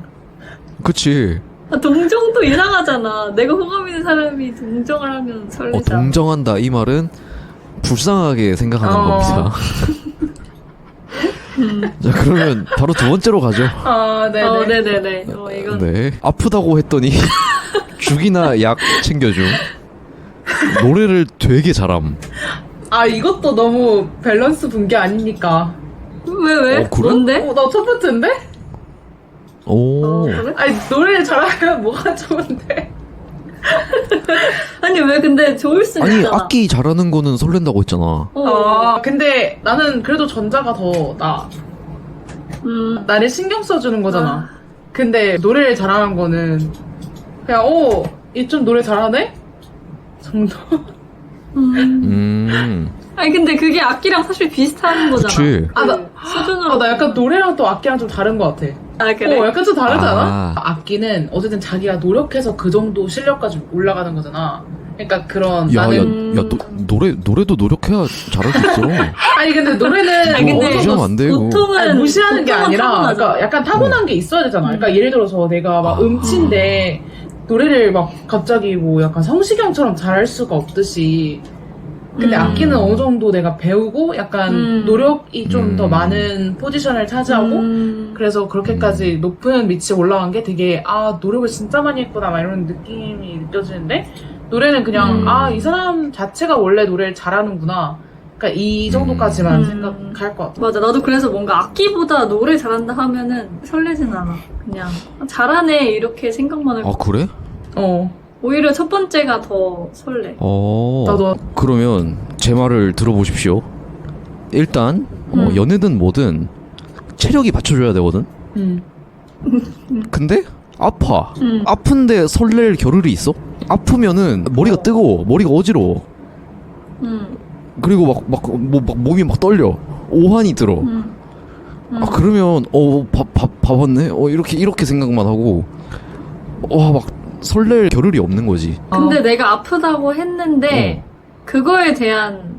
A: 그치.
C: 동정도 이상하잖아. 내가 호감 있는 사람이 동정을 하면 설레잖아.
A: 동정한다 이 말은 불쌍하게 생각하는 겁니다. 자, 그러면 바로 두 번째로 가죠.
B: 네네.
C: 네네네. 이건
A: 네. 아프다고 했더니 죽이나 약 챙겨줌. 노래를 되게 잘함.
B: 이것도 너무 밸런스 붕괴 아닙니까?
C: 왜?
A: 그래?
C: 뭔데?
B: 나 첫 번째인데?
C: 그래?
B: 노래를 잘하면 뭐가 좋은데?
C: 아니 왜 근데 좋을 수
A: 아니
C: 있잖아.
A: 악기 잘하는 거는 설렌다고 했잖아.
B: 근데 나는 그래도 전자가 더 나아. 나를 신경 써주는 거잖아. 근데 노래를 잘하는 거는 그냥 얘 좀 노래 잘하네? 정도?
C: 아니 근데 그게 악기랑 사실 비슷한 거잖아.
A: 그치.
C: 수준으로.
B: 나 약간 노래랑 또 악기랑 좀 다른 것 같아.
C: 그래?
B: 약간 좀 다르지 않아?
A: 아.
B: 악기는 어쨌든 자기가 노력해서 그 정도 실력까지 올라가는 거잖아. 그러니까 그런 나는
A: 노래도 노력해야 잘할 수 있어.
B: 아니 근데 노래는
C: 아니, 근데
A: 무시하면 안 돼, 이거.
C: 보통은
B: 무시하는 게
C: 보통은
B: 아니라
C: 타고나잖아.
B: 그러니까 약간 타고난 게 있어야 되잖아. 그러니까 예를 들어서 내가 막 음치인데 노래를 막 갑자기 뭐 약간 성시경처럼 잘할 수가 없듯이 근데 악기는 어느 정도 내가 배우고 약간 노력이 좀 더 많은 포지션을 차지하고 그래서 그렇게까지 높은 위치에 올라간 게 되게 노력을 진짜 많이 했구나 막 이런 느낌이 느껴지는데 노래는 그냥 이 사람 자체가 원래 노래를 잘하는구나 그러니까 이 정도까지만 생각할 것 같아.
C: 맞아. 나도 그래서 뭔가 악기보다 노래 잘한다 하면은 설레진 않아. 그냥 잘하네 이렇게 생각만 할
A: 아 그래?
C: 오히려 첫 번째가 더 설레.
B: 나도.
A: 그러면 제 말을 들어보십시오. 일단 연애든 뭐든 체력이 받쳐줘야 되거든. 근데 아파. 아픈데 설렐 겨를이 있어? 아프면은 머리가 뜨거워, 머리가 어지러워. 그리고 막 몸이 막 떨려, 오한이 들어. 그러면 봐봤네. 이렇게 생각만 하고 막 설렐 겨를이 없는 거지.
C: 근데 내가 아프다고 했는데 그거에 대한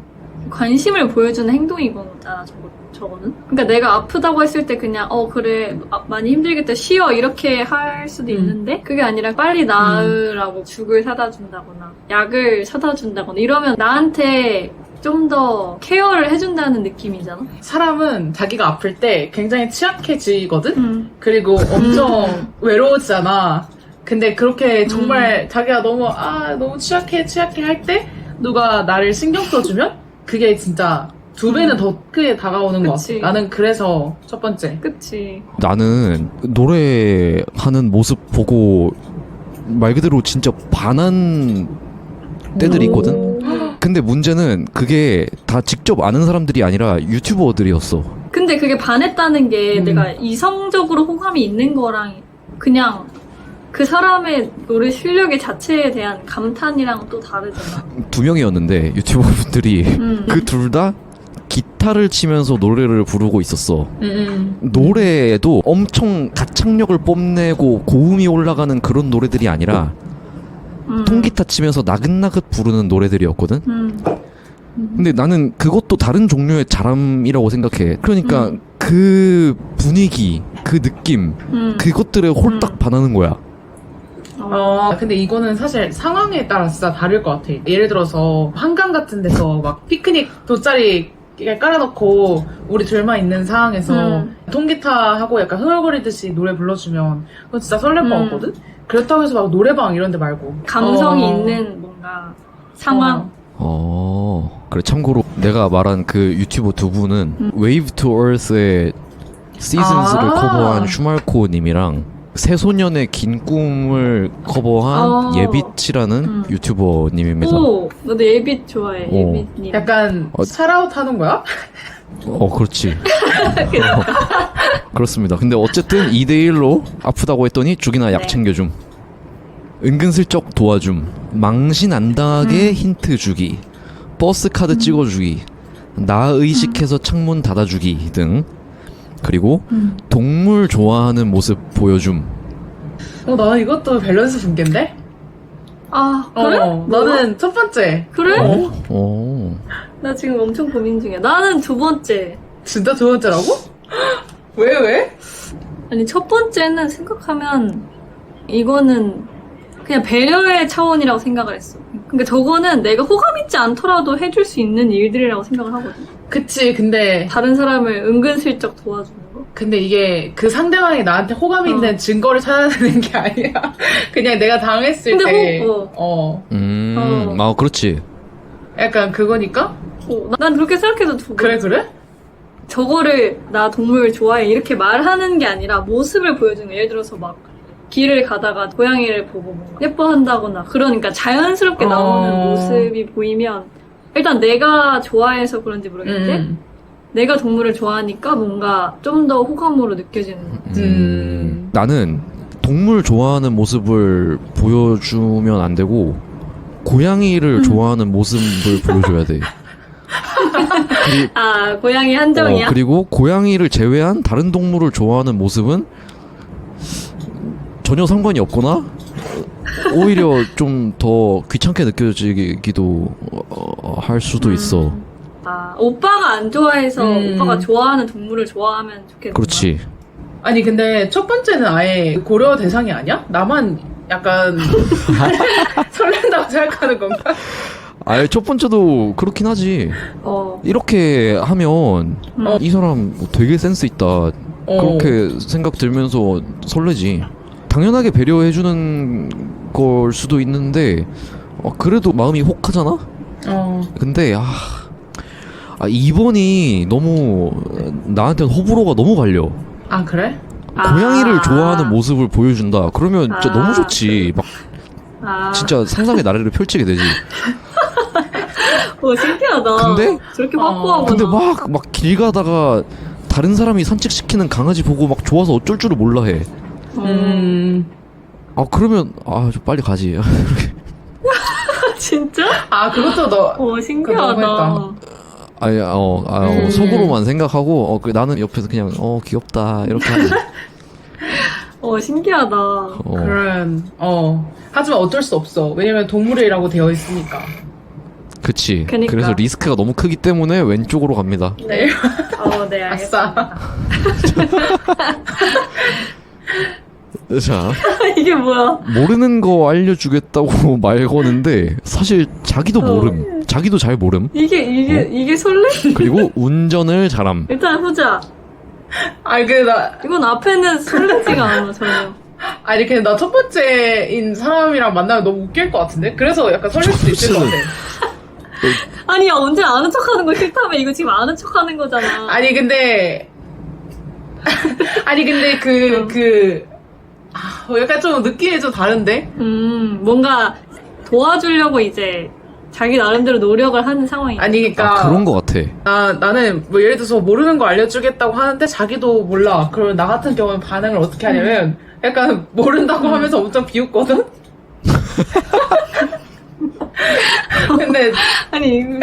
C: 관심을 보여주는 행동이거잖아 저거는. 그러니까 내가 아프다고 했을 때 그냥 그래 많이 힘들겠다 쉬어 이렇게 할 수도 있는데 그게 아니라 빨리 나으라고 죽을 사다 준다거나 약을 사다 준다거나 이러면 나한테 좀 더 케어를 해준다는 느낌이잖아.
B: 사람은 자기가 아플 때 굉장히 취약해지거든? 그리고 엄청 외로워지잖아. 근데 그렇게 정말 자기가 너무 취약해 할 때 누가 나를 신경 써주면 그게 진짜 2배는 더 크게 다가오는 것 같아. 나는 그래서 첫 번째.
C: 그치.
A: 나는 노래하는 모습 보고 말 그대로 진짜 반한 때들이 있거든. 근데 문제는 그게 다 직접 아는 사람들이 아니라 유튜버들이었어.
C: 근데 그게 반했다는 게 내가 이성적으로 호감이 있는 거랑 그냥 그 사람의 노래 실력의 자체에 대한 감탄이랑 또 다르잖아.
A: 2명이었는데 유튜버분들이 그 둘 다 기타를 치면서 노래를 부르고 있었어. 노래에도 엄청 가창력을 뽐내고 고음이 올라가는 그런 노래들이 아니라 통기타 치면서 나긋나긋 부르는 노래들이었거든. 근데 나는 그것도 다른 종류의 잘함이라고 생각해. 그러니까 그 분위기, 그 느낌, 그것들에 홀딱 반하는 거야.
B: 근데 이거는 사실 상황에 따라 진짜 다를 것 같아. 예를 들어서 한강 같은 데서 막 피크닉 돗자리 깔아놓고 우리 둘만 있는 상황에서 통기타 하고 약간 흥얼거리듯이 노래 불러주면 그건 진짜 설렐 것 같거든? 그렇다고 해서 막 노래방 이런 데 말고
C: 감성이 있는 뭔가 상황.
A: 그래. 참고로 내가 말한 그 유튜버 두 분은 Wave to Earth의 Seasons를 커버한 슈말코 님이랑 새소년의 긴 꿈을 커버한 예빛이라는 유튜버 님입니다.
C: 너도 예빛 좋아해. 예빛님.
B: 약간 샤라웃 하는 거야?
A: 그렇지. 그렇습니다. 근데 어쨌든 2대1로 아프다고 했더니 죽이나 약 챙겨줌, 은근슬쩍 도와줌, 망신 안 당하게 힌트 주기, 버스 카드 찍어주기, 나 의식해서 창문 닫아주기 등 그리고 동물 좋아하는 모습 보여줌.
B: 나는 이것도 밸런스 붕괴인데?
C: 아, 그래?
B: 나는 첫 번째.
C: 그래?
A: 어.
C: 나 지금 엄청 고민 중이야. 나는 두 번째.
B: 진짜 두 번째라고? 왜?
C: 아니, 첫 번째는 생각하면 이거는 그냥 배려의 차원이라고 생각을 했어. 그러니까 저거는 내가 호감 있지 않더라도 해줄 수 있는 일들이라고 생각을 하거든.
B: 그치, 근데
C: 다른 사람을 은근슬쩍 도와주는 거.
B: 근데 이게 그 상대방이 나한테 호감 있는 증거를 찾아내는 게 아니야. 그냥 내가 당했을
C: 근데
B: 때.
A: 그렇지.
B: 약간 그거니까?
C: 난 그렇게 생각해서 두 번.
B: 그래?
C: 저거를 나 동물 좋아해 이렇게 말하는 게 아니라 모습을 보여주는 거야. 예를 들어서 막 길을 가다가 고양이를 보고 뭔가 예뻐한다거나 그러니까 자연스럽게 나오는 모습이 보이면 일단 내가 좋아해서 그런지 모르겠는데 내가 동물을 좋아하니까 뭔가 좀 더 호감으로 느껴지는 거.
A: 나는 동물 좋아하는 모습을 보여주면 안 되고 고양이를 좋아하는 모습을 보여줘야 돼.
C: 아, 고양이 한정이야?
A: 그리고 고양이를 제외한 다른 동물을 좋아하는 모습은 전혀 상관이 없거나 오히려 좀 더 귀찮게 느껴지기도 할 수도 있어.
C: 아, 오빠가 안 좋아해서 오빠가 좋아하는 동물을 좋아하면 좋겠다.
A: 그렇지.
B: 아니, 근데 첫 번째는 아예 고려 대상이 아니야? 나만 약간 설렌다고 생각하는 건가?
A: 아예 첫 번째도 그렇긴 하지. 이렇게 하면 이 사람 되게 센스 있다. 그렇게 생각 들면서 설레지. 당연하게 배려해주는 걸 수도 있는데 그래도 마음이 혹하잖아? 근데 2번이 너무 나한테는 호불호가 너무 갈려.
B: 아, 그래?
A: 고양이를 좋아하는 모습을 보여준다. 그러면 진짜 너무 좋지. 막 진짜 상상의 나래를 펼치게 되지.
C: 신기하다.
A: 근데?
C: 저렇게 확고하구나.
A: 근데 막 길 가다가 다른 사람이 산책시키는 강아지 보고 막 좋아서 어쩔 줄을 몰라 해. 그러면 좀 빨리 가지.
C: 진짜?
B: 그것도
C: 신기하다.
A: 속으로만 생각하고 나는 옆에서 그냥 귀엽다 이렇게 하지.
C: 신기하다.
B: 하지만 어쩔 수 없어. 왜냐면 동물이라고 되어 있으니까.
A: 그치.
C: 그러니까.
A: 그래서 리스크가 너무 크기 때문에 왼쪽으로 갑니다.
B: 네.
C: 네, 알겠습니다.
B: 아싸.
A: 자,
C: 이게 뭐야?
A: 모르는 거 알려주겠다고 말 거는데 사실 자기도 모름. 자기도 잘 모름.
C: 이게 설레?
A: 그리고 운전을 잘함.
C: 일단 후자.
B: 이건
C: 앞에는 설레지가 않아, 전혀.
B: 근데 나 첫 번째인 사람이랑 만나면 너무 웃길 것 같은데? 그래서 약간 설렐 수도 있을 것 같아.
C: 아니, 언제 아는 척 하는 거 싫다며. 이거 지금 아는 척 하는 거잖아.
B: 근데 약간 좀 느낌이 좀 다른데?
C: 뭔가 도와주려고 이제 자기 나름대로 노력을 하는 상황이야.
B: 그러니까.
A: 그런 거 같아.
B: 나는 뭐 예를 들어서 모르는 거 알려주겠다고 하는데 자기도 몰라. 그러면 나 같은 경우는 반응을 어떻게 하냐면 약간 모른다고 하면서 엄청 비웃거든? 근데
C: 아니 이거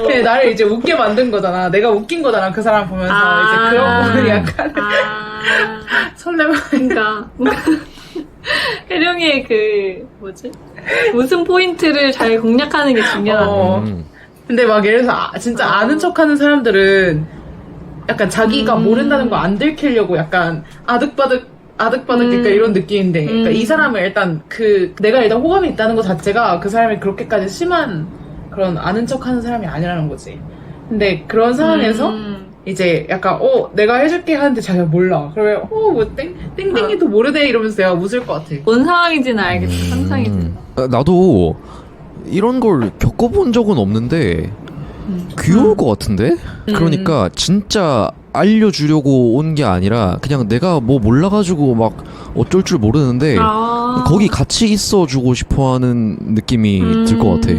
B: 그냥 나를 이제 웃게 만든 거잖아. 내가 웃긴 거잖아. 그 사람 보면서 이제 그런 부분이 약간 설레면.
C: 그러니까 혜령이의 웃음 포인트를 잘 공략하는 게 중요하네.
B: 근데 막 예를 들어서 진짜 아는 척하는 사람들은 약간 자기가 모른다는 거 안 들키려고 약간 아득바득 그러니까 이런 느낌인데, 그러니까 이 사람을 일단 내가 일단 호감이 있다는 것 자체가 그 사람이 그렇게까지 심한 그런 아는 척하는 사람이 아니라는 거지. 근데 그런 상황에서 이제 약간 내가 해줄게 하는데 자기가 몰라. 그러면 땡땡이도 모르네 이러면서 내가 웃을 것 같아.
C: 뭔 상황인지는 알겠어. 상상이 된다.
A: 나도 이런 걸 겪어본 적은 없는데 귀여울 것 같은데? 그러니까 진짜 알려주려고 온 게 아니라 그냥 내가 뭐 몰라가지고 막 어쩔 줄 모르는데 거기 같이 있어주고 싶어하는 느낌이 들 것 같아.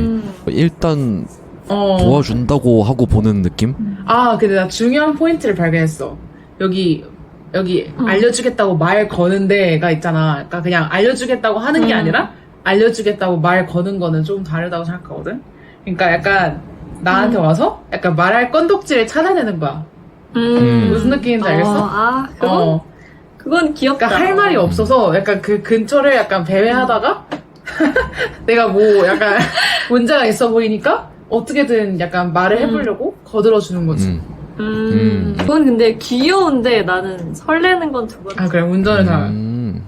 A: 일단 도와준다고 하고 보는 느낌?
B: 근데 나 중요한 포인트를 발견했어. 여기 알려주겠다고 말 거는 데가 있잖아. 그러니까 그냥 알려주겠다고 하는 게 아니라 알려주겠다고 말 거는 거는 좀 다르다고 생각하거든. 그러니까 약간 나한테 와서 약간 말할 건덕지를 찾아내는 거야. 무슨 느낌인지 알겠어?
C: 아, 그건,
B: 어.
C: 그건 귀엽다.
B: 그러니까 할 말이 없어서 약간 그 근처를 약간 배회하다가 내가 뭐 약간 문제가 있어 보이니까 어떻게든 약간 말을 해보려고 거들어주는 거지.
C: 그건 근데 귀여운데 나는 설레는 건 두 번째.
B: 아 그래 운전을 잘.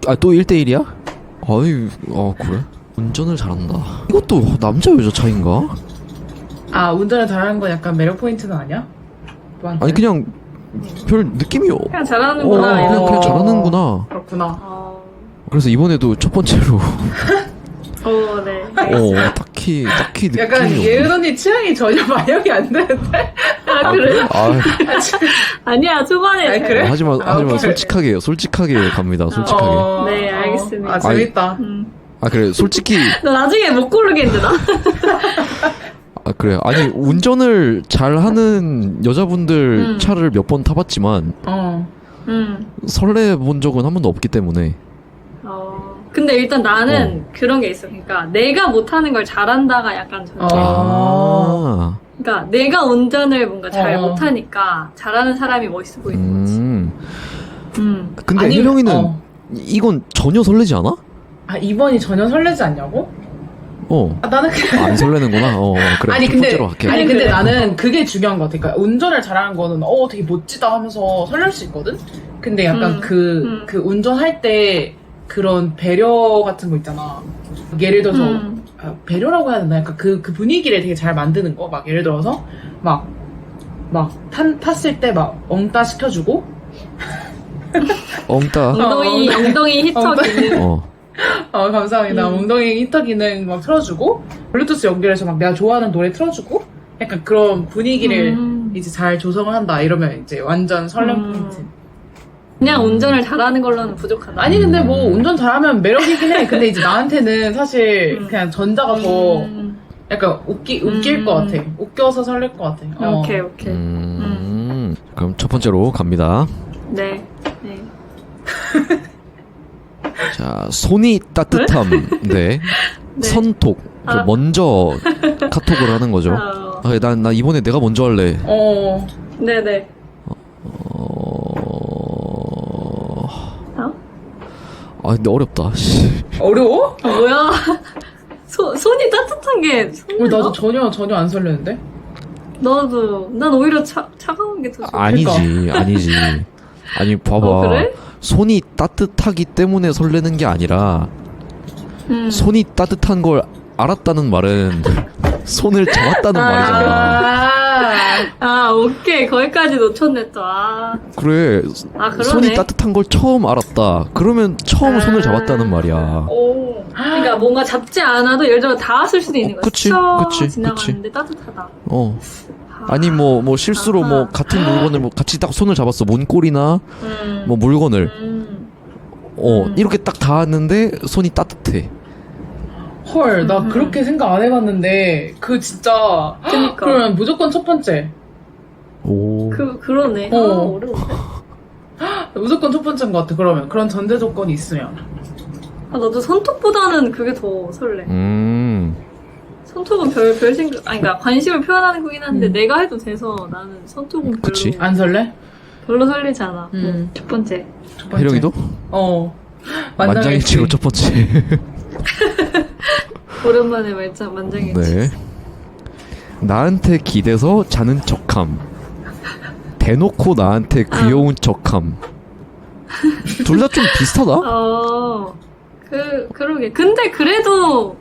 A: 아, 또 1대1이야? 아유, 그래? 운전을 잘한다. 이것도 남자 여자 차이인가?
B: 아 운전을 잘하는 건 약간 매력 포인트는 아니야? 너한테?
A: 아니, 그냥 별 느낌이
C: 그냥 잘하는구나.
B: 어,
C: 이런
A: 그냥
C: 거.
A: 잘하는구나.
B: 그렇구나.
A: 그래서 이번에도 첫 번째로
C: 네.
A: 딱히 느낌이
B: 약간
A: 없네.
B: 예은 언니 취향이 전혀 반영이 안 되는데?
C: 아, 그래?
A: 아,
C: 아니야, 초반에.
B: 아니, 그래?
A: 하지만
B: 오케이.
A: 솔직하게 갑니다. 솔직하게.
C: 네, 알겠습니다.
B: 아 재밌다.
A: 아, 그래. 솔직히
C: 나 나중에 못 고르겠는데, 나?
A: 아, 그래. 아니, 운전을 잘하는 여자분들 차를 몇 번 타봤지만 설레 본 적은 한 번도 없기 때문에.
C: 근데 일단 나는 그런 게 있어. 그러니까 내가 못하는 걸 잘한다가 약간 전제. 그러니까 내가 운전을 뭔가 잘 못하니까 잘하는 사람이 멋있어 보이는 거지.
A: 근데
B: 아니,
A: 혜령이는 이건 전혀 설레지 않아?
B: 아 이번이 전혀 설레지 않냐고? 아, 나는 그냥
A: 안 설레는구나. 그래.
B: 아니
A: 첫
B: 근데
A: 번째로 할게.
B: 아니 근데 나는 그게 중요한 것 같아. 그러니까 운전을 잘하는 거는 되게 멋지다 하면서 설렐 수 있거든. 근데 약간 그 운전할 때 그런 배려 같은 거 있잖아. 예를 들어서 배려라고 해야 되나? 약간 그 분위기를 되게 잘 만드는 거. 막 예를 들어서 막 탔을 때 막 엉따 시켜주고.
A: 엉따.
C: 엉덩이 히터 기능.
B: 감사합니다. 엉덩이 히터 기능 막 틀어주고, 블루투스 연결해서 막 내가 좋아하는 노래 틀어주고, 약간 그런 분위기를 이제 잘 조성을 한다. 이러면 이제 완전 설렘 포인트.
C: 그냥 운전을 잘하는 걸로는 부족하다.
B: 아니, 근데 뭐 운전 잘하면 매력이긴 해. 근데 이제 나한테는 사실 그냥 전자가 더 약간 웃길 것 같아. 웃겨서 설렐 것 같아.
C: 오케이.
A: 그럼 첫 번째로 갑니다.
C: 네.
A: 자, 손이 따뜻함. 네. 선톡. 먼저 카톡을 하는 거죠. 난 이번에 내가 먼저 할래.
C: 네네.
A: 근데 어렵다.
B: 어려워?
C: 뭐야? 손이 따뜻한 게.
B: 나도 전혀 안 설레는데?
C: 난 오히려 차가운 게 더 좋아.
A: 아니지. 아니, 봐봐.
C: 그래?
A: 손이 따뜻하기 때문에 설레는 게 아니라, 손이 따뜻한 걸 알았다는 말은 손을 잡았다는 말이잖아.
C: 오케이. 거기까지 놓쳤네, 또.
A: 그래.
C: 그러네.
A: 손이 따뜻한 걸 처음 알았다. 그러면 처음 손을 잡았다는 말이야.
C: 그러니까 뭔가 잡지 않아도 예를 들어 닿았을 수도 있는 거야.
A: 그치.
C: 지나가는데 따뜻하다.
A: 아니 뭐 실수로 뭐 같은 물건을 뭐 같이 딱 손을 잡았어. 문고리나 뭐 물건을. 이렇게 딱 닿았는데 손이 따뜻해.
B: 헐, 나 그렇게 생각 안 해봤는데, 진짜.
C: 그니까.
B: 그러면 무조건 첫 번째.
A: 오.
C: 그러네. 어려운데.
B: 무조건 첫 번째인 것 같아, 그러면. 그런 전제 조건이 있으면.
C: 나도 손톱보다는 그게 더 설레. 손톱은 별 생각, 그러니까 관심을 표현하는 거긴 한데, 내가 해도 돼서 나는 손톱은 별로.
A: 그치.
B: 안 설레?
C: 별로 설레지 않아. 첫 번째.
A: 혜령이도? 만장일치로 첫 번째.
C: 오랜만에 만장일치.
A: 네. 나한테 기대서 자는 척함. 대놓고 나한테 귀여운 척함. 둘 다 좀 비슷하다?
C: 그러게. 근데 그래도,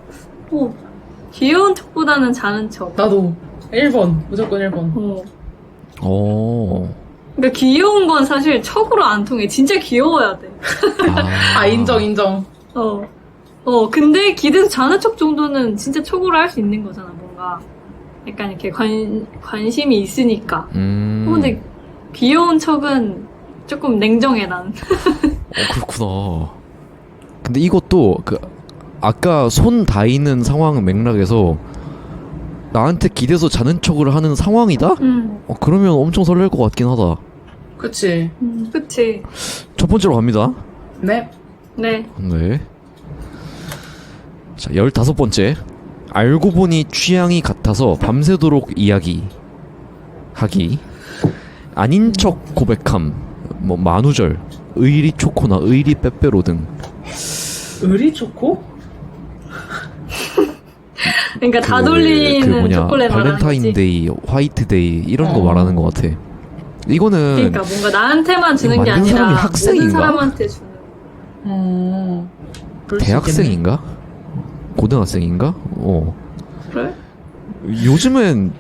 C: 귀여운 척보다는 자는 척.
B: 나도 1번. 무조건 1번.
C: 그러니까 귀여운 건 사실 척으로 안 통해. 진짜 귀여워야 돼.
B: 인정.
C: 근데 기대서 자는 척 정도는 진짜 척으로 할 수 있는 거잖아, 뭔가. 약간 이렇게 관심이 있으니까. 근데 귀여운 척은 조금 냉정해, 난.
A: 그렇구나. 근데 이것도 아까 손 닿이는 상황 맥락에서 나한테 기대서 자는 척을 하는 상황이다? 그러면 엄청 설렐 것 같긴 하다.
B: 그치.
C: 그치.
A: 첫 번째로 갑니다.
B: 네.
C: 네.
A: 자, 15번째. 알고 보니 취향이 같아서 밤새도록 이야기 하기. 아닌 척 고백함, 뭐 만우절, 의리 초코나 의리 빼빼로 등.
B: 의리 초코?
C: 그러니까 다 돌리는 초콜릿 말하는 거지.
A: 발렌타인데이, 화이트데이 이런 거 말하는 것 같아. 이거는
C: 그러니까 뭔가 나한테만 주는 게
A: 만든
C: 아니라
A: 사람이
C: 모든
A: 학생인가?
C: 사람한테 주는.
B: 그럴 수
A: 대학생인가? 고등학생인가?
C: 그래?
A: 요즘은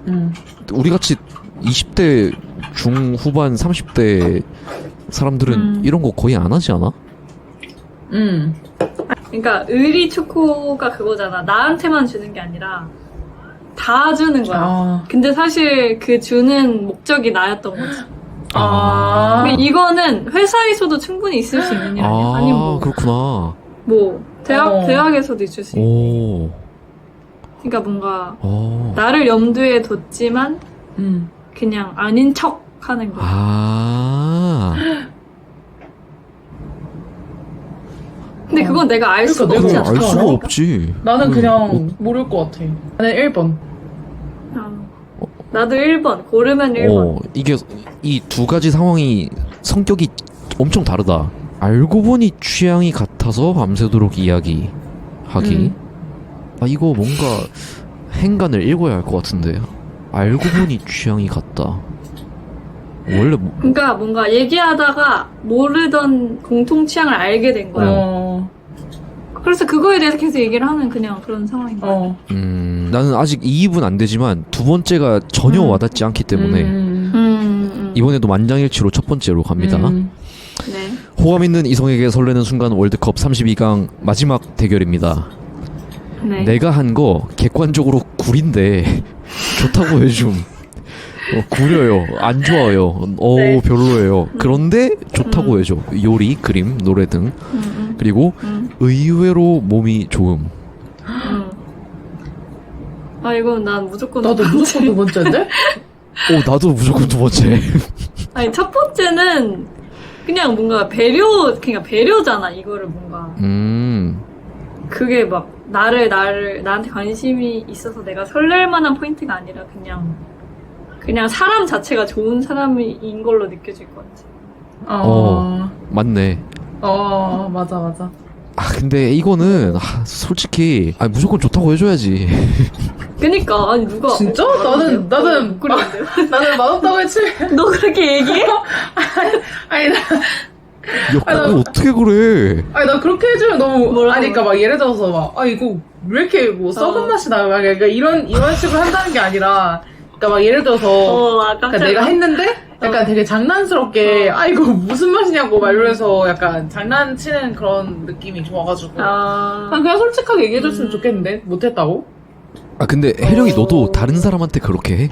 B: 있겠네.
A: 우리 같이 20대 중후반 30대 사람들은 이런 거 거의 안 하지 않아?
C: 그러니까 의리 초코가 그거잖아. 나한테만 주는 게 아니라 다 주는 거야.
B: 아.
C: 근데 사실 그 주는 목적이 나였던 거지.
B: 아.
C: 근데 이거는 회사에서도 충분히 있을 수 있는 일 아니야? 아니면 뭐,
A: 그렇구나.
C: 뭐
B: 어.
C: 대학에서도 있을 수 있고.
A: 오.
C: 그러니까 뭔가
A: 오.
C: 나를 염두에 뒀지만
B: 음.
C: 그냥 아닌 척 하는 거야.
A: 아.
C: 근데 그건 내가 알 수가
B: 그러니까
C: 없지
B: 내가
C: 않아?
A: 알 수가
B: 알아?
A: 없지.
B: 나는
A: 그,
B: 그냥 모를 것 같아. 나는 1번.
C: 나도 1번. 고르면 1번.
A: 이게 이 두 가지 상황이 성격이 엄청 다르다. 알고 보니 취향이 같아서 밤새도록 이야기하기. 이거 뭔가 행간을 읽어야 할 것 같은데. 알고 보니 취향이 같다. 원래
C: 그러니까 뭔가 얘기하다가 모르던 공통 취향을 알게 된 거야. 그래서 그거에 대해서 계속 얘기를 하는 그냥 그런 상황인 거야.
A: 나는 아직 이입은 안 되지만 두 번째가 전혀 와닿지 않기 때문에 이번에도 만장일치로 첫 번째로 갑니다.
C: 네.
A: 호감 있는 이성에게 설레는 순간 월드컵 32강 마지막 대결입니다.
C: 네.
A: 내가 한 거 객관적으로 구린데 좋다고 해줌. 구려요. 안 좋아요.
C: 네.
A: 별로예요. 그런데 좋다고 해줘. 요리, 그림, 노래 등. 그리고 의외로 몸이 좋음.
C: 이건 난 무조건
B: 나도 무조건 두 번째인데?
A: 나도 무조건 두 번째.
C: 아니 첫 번째는 그냥 뭔가 그러니까 배려잖아. 이거를 뭔가 그게 막 나한테 관심이 있어서 내가 설렐 만한 포인트가 아니라 그냥 사람 자체가 좋은 사람인 걸로 느껴질 것 같아.
A: 맞네.
B: 맞아.
A: 근데 이거는 솔직히 무조건 좋다고 해줘야지.
C: 그니까 아니 누가
B: 진짜? 나는
C: 그런데요?
B: 나는 맛없다고 했지.
C: 너 그렇게 얘기해?
B: 아니
A: 그걸 어떻게 그래?
B: 나 그렇게 해주면 너무
C: 뭐라고?
B: 그러니까 막 예를 들어서 막 이거 왜 이렇게 뭐 썩은 맛이 나? 막 그러니까 이런 식으로 한다는 게 아니라 그러니까 막 예를 들어서 그러니까 내가 했는데 약간 되게 장난스럽게 이거 무슨 맛이냐고 막 이러면서 약간 장난치는 그런 느낌이 좋아가지고 그냥 솔직하게 얘기해줬으면 좋겠는데 못했다고?
A: 근데 혜령이 너도 다른 사람한테 그렇게 해?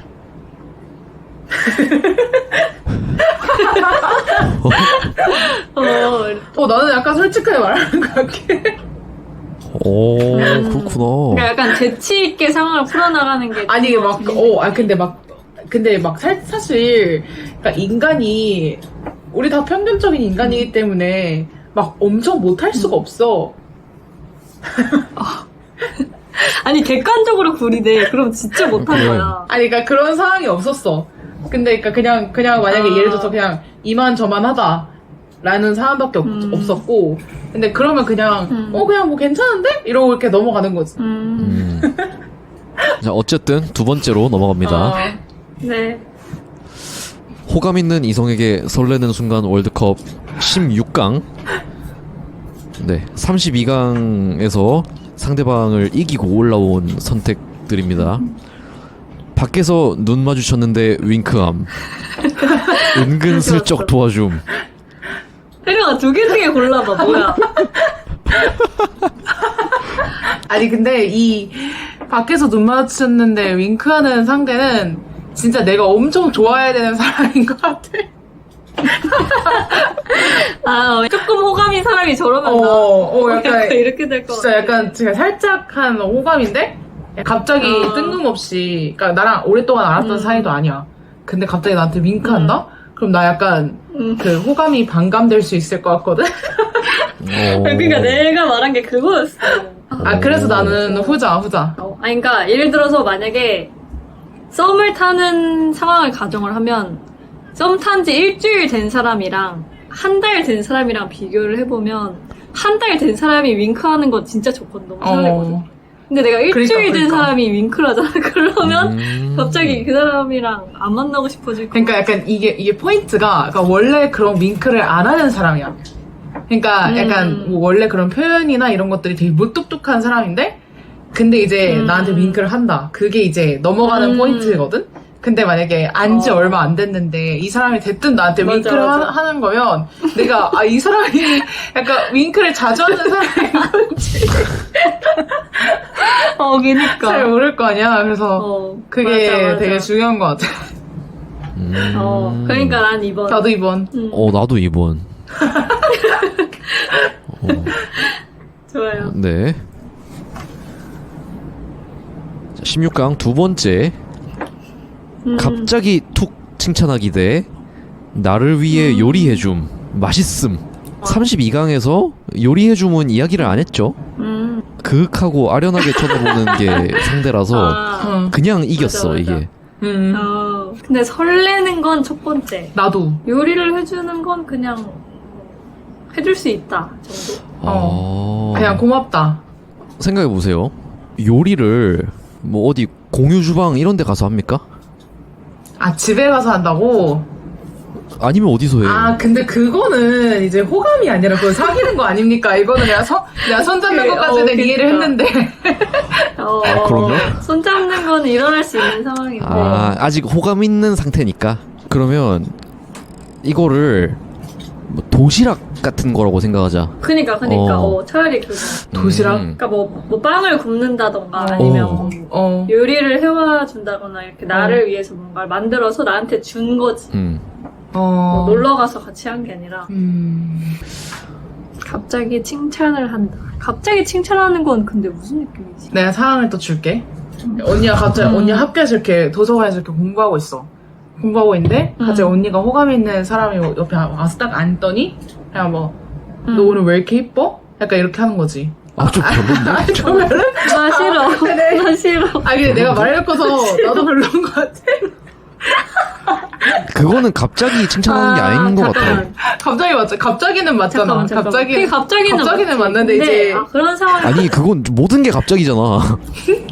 B: 나는 약간 솔직하게 말하는 것 같긴 해.
A: 그렇구나.
C: 그러니까 약간 재치 있게 상황을 풀어나가는 게
B: 아니 근데 막 사실 그러니까 인간이 우리 다 평균적인 인간이기 때문에 막 엄청 못할 수가 없어.
C: 아니 객관적으로 구리네. 그럼 진짜 못한
A: 그래.
C: 거야.
B: 아니 그러니까 그런 상황이 없었어. 근데 그러니까 그냥 만약에 예를 들어서 그냥 이만저만하다라는 사람밖에 없었고 근데 그러면 그냥 그냥 뭐 괜찮은데? 이러고 이렇게 넘어가는 거지.
A: 자, 어쨌든 두 번째로 넘어갑니다.
C: 네.
A: 호감 있는 이성에게 설레는 순간 월드컵 16강. 네, 32강에서 상대방을 이기고 올라온 선택들입니다. 밖에서 눈 마주쳤는데 윙크함. 은근슬쩍 도와줌.
C: 혜령아 2개 중에 골라봐. 뭐야?
B: 아니 근데 이 밖에서 눈 마주쳤는데 윙크하는 상대는 진짜 내가 엄청 좋아해야 되는 사람인 것 같아.
C: 조금 호감인 사람이 저러면
B: 약간
C: 이렇게 될 것 같아.
B: 진짜 약간 제가 살짝 한 호감인데 갑자기 뜬금없이 그러니까 나랑 오랫동안 알았던 사이도 아니야. 근데 갑자기 나한테 윙크한다? 그럼 나 약간 그 호감이 반감될 수 있을 것 같거든?
C: 그러니까 내가 말한 게 그거였어.
B: 그래서 나는 후자.
C: 그러니까 예를 들어서 만약에 썸을 타는 상황을 가정을 하면 썸 탄 지 일주일 된 사람이랑 한 달 된 사람이랑 비교를 해보면 한 달 된 사람이 윙크하는 건 진짜 좋거든. 너무 설레거든. 근데 내가 일주일 된
B: 그러니까.
C: 사람이 윙크를 하잖아. 그러면 갑자기 그 사람이랑 안 만나고 싶어질 거.
B: 그러니까 약간 이게 포인트가 그러니까 원래 그런 윙크를 안 하는 사람이야. 그러니까 약간 뭐 원래 그런 표현이나 이런 것들이 되게 무뚝뚝한 사람인데 근데 이제 나한테 윙크를 한다. 그게 이제 넘어가는 포인트거든? 근데 만약에 안지 얼마 안 됐는데 이 사람이 대뜸 나한테
C: 맞아,
B: 윙크를
C: 맞아.
B: 하는 거면 내가 이 사람이 약간 윙크를 자주 하는 사람인 건지
C: 그니까.
B: 잘 모를 거 아니야. 그래서 그게
C: 맞아, 맞아.
B: 되게 중요한 것 같아.
C: 그러니까 난 이번.
B: 나도 이번.
A: 나도 2번.
C: 좋아요.
A: 네. 자, 16강 두 번째. 갑자기 툭 칭찬하기 대 나를 위해 요리해줌 맛있음. 32강에서 요리해줌은 이야기를 안 했죠. 그윽하고 아련하게 쳐다보는 게 상대라서 그냥 이겼어.
C: 맞아.
A: 이게.
C: 근데 설레는 건 첫 번째.
B: 나도.
C: 요리를 해주는 건 그냥 해줄 수 있다 정도.
B: 그냥 고맙다.
A: 생각해 보세요. 요리를 뭐 어디 공유 주방 이런 데 가서 합니까?
B: 아, 집에 가서 한다고?
A: 아니면 어디서 해요?
B: 아, 근데 그거는 이제 호감이 아니라 그거 사귀는 거 아닙니까? 이거는 내가 손 잡는 것까지는 이해를 했는데.
A: 그런가?
C: 손 잡는 거는 일어날 수 있는 상황인데.
A: 아직 호감 있는 상태니까. 그러면 이거를 뭐 도시락 같은 거라고 생각하자.
C: 그니까 차라리 그거.
B: 도시락?
C: 그러니까 뭐 빵을 굽는다던가 아니면 뭐 요리를 해와준다거나 이렇게 나를 위해서 뭔가를 만들어서 나한테 준 거지. 뭐 놀러 가서 같이 한 게 아니라. 갑자기 칭찬을 한다. 갑자기 칭찬하는 건 근데 무슨 느낌이지?
B: 내가 상황을 또 줄게. 언니가 갑자기 언니 학교에서 이렇게 도서관에서 이렇게 공부하고 있어. 공부하고 있는데 갑자기 언니가 호감 있는 사람이 옆에 와서 딱 앉더니 그냥 뭐 너 오늘 왜 이렇게 이뻐? 약간 이렇게 하는 거지.
A: 좀 별론데?
B: 좀 별로?
C: 나 싫어. 나 싫어.
B: 근데 내가 말해놓고서 나도 별로인 것 같아.
A: 그거는 갑자기 칭찬하는 게 아닌 것 같아.
B: 갑자기 맞죠? 갑자기는 맞잖아.
C: 갑자기는
B: 갑자기는 맞는데
C: 근데
B: 이제
C: 그런 상황
A: 아니 그건 모든 게 갑자기잖아.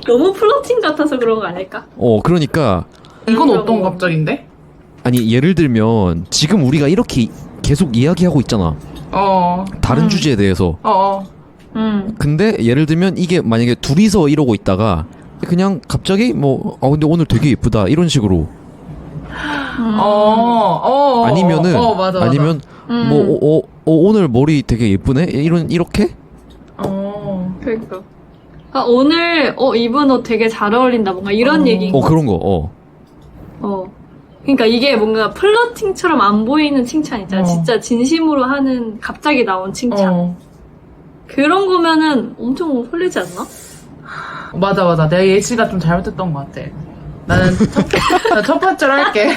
C: 너무 플러팅 같아서 그런 거 아닐까?
B: 이건
A: 그러니까
B: 어떤 갑자기인데?
A: 아니 예를 들면 지금 우리가 이렇게 계속 이야기하고 있잖아. 다른 주제에 대해서. 근데 예를 들면 이게 만약에 둘이서 이러고 있다가 그냥 갑자기 뭐 근데 오늘 되게 예쁘다 이런 식으로. 아니면은
B: 맞아.
A: 아니면 뭐 오늘 머리 되게 예쁘네 이렇게.
C: 그러니까 오늘 입은 옷 되게 잘 어울린다 뭔가 이런 얘기인 거.
A: 그런 거.
C: 그러니까 이게 뭔가 플러팅처럼 안 보이는 칭찬 있잖아. 진짜 진심으로 하는 갑자기 나온 칭찬. 그런 거면은 엄청 설레지 않나?
B: 맞아. 내가 예시가 좀 잘못했던 것 같아. 나는 첫 번째로 할게.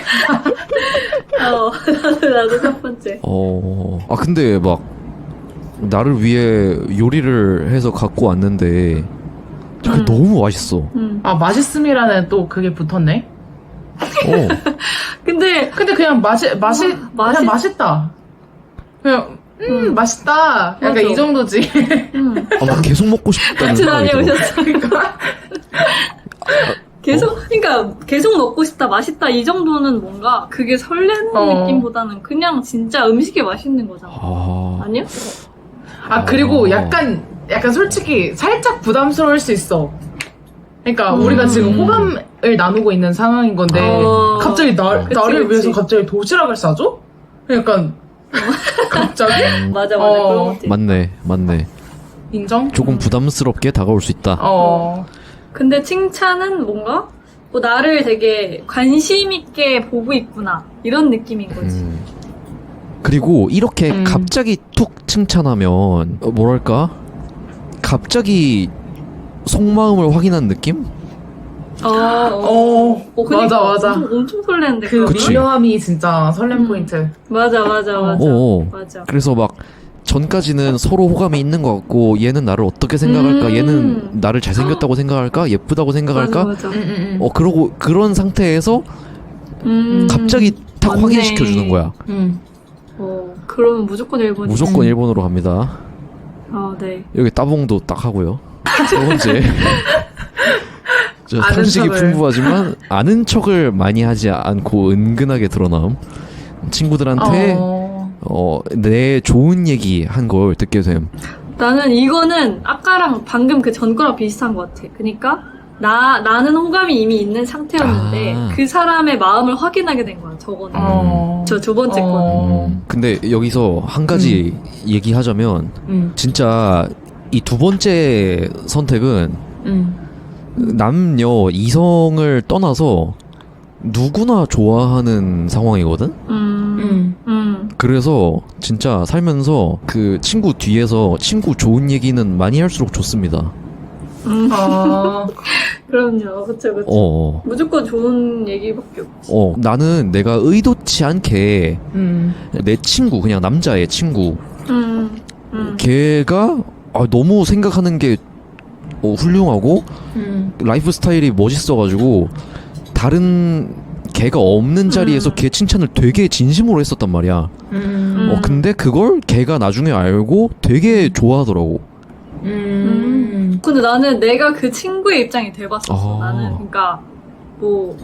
C: 나도 첫 번째.
A: 근데 막 나를 위해 요리를 해서 갖고 왔는데 그게 너무 맛있어.
B: 맛있음이라는 또 그게 붙었네.
C: 근데
B: 그냥 그냥 맛있다. 그냥 맛있다. 약간
C: 맞아.
B: 이 정도지.
A: 나 계속 먹고 싶다는
C: 같이
A: 생각이 들어.
C: 다녀오셨으니까. 그러니까 계속 먹고 싶다, 맛있다 이 정도는 뭔가 그게 설레는 느낌보다는 그냥 진짜 음식이 맛있는 거잖아. 아니야?
B: 그리고 약간 솔직히 살짝 부담스러울 수 있어. 그러니까 우리가 지금 호감을 나누고 있는 상황인 건데 갑자기 나를 위해서 갑자기 도시락을 싸줘? 약간 갑자기?
C: 맞아 그런 것도 있어.
A: 맞네.
B: 인정?
A: 조금 부담스럽게 다가올 수 있다.
C: 근데 칭찬은 뭔가 나를 되게 관심 있게 보고 있구나 이런 느낌인 거지.
A: 그리고 이렇게 갑자기 툭 칭찬하면 뭐랄까 갑자기 속마음을 확인한 느낌?
B: 그러니까 맞아.
C: 엄청 설레는데
B: 그
A: 그치.
B: 미묘함이 진짜 설렘 포인트.
C: 맞아.
A: 그래서 막 전까지는 서로 호감이 있는 것 같고 얘는 나를 어떻게 생각할까? 얘는 나를 잘생겼다고 생각할까? 예쁘다고 생각할까?
C: 맞아.
A: 그러고 그런 상태에서 갑자기 딱
C: 맞네.
A: 확인시켜주는 거야.
C: 그러면 무조건 1번.
A: 무조건 일본으로 갑니다.
C: 네.
A: 여기 따봉도 딱 하고요. 세 번째.
B: 아는
A: 상식이
B: 척을.
A: 풍부하지만 아는 척을 많이 하지 않고 은근하게 드러남. 친구들한테 내 좋은 얘기 한 걸 듣게 됨.
C: 나는 이거는 아까랑 방금 그 전 거랑 비슷한 것 같아. 그러니까 나는 호감이 이미 있는 상태였는데
A: 아.
C: 그 사람의 마음을 확인하게 된 거야. 저거는. 저 두 번째 거는.
A: 근데 여기서 한 가지 얘기하자면 진짜 이 두 번째 선택은 남녀 이성을 떠나서 누구나 좋아하는 상황이거든? 그래서 진짜 살면서 그 친구 뒤에서 친구 좋은 얘기는 많이 할수록 좋습니다.
C: 그럼요. 그쵸. 무조건 좋은 얘기밖에 없지.
A: 나는 내가 의도치 않게 내 친구, 그냥 남자의 친구, 걔가 너무 생각하는 게 훌륭하고 라이프 스타일이 멋있어가지고 다른 걔가 없는 자리에서 걔 칭찬을 되게 진심으로 했었단 말이야. 근데 그걸 걔가 나중에 알고 되게 좋아하더라고.
C: 근데 나는 내가 그 친구의 입장이 돼봤었어. 나는 그러니까 뭐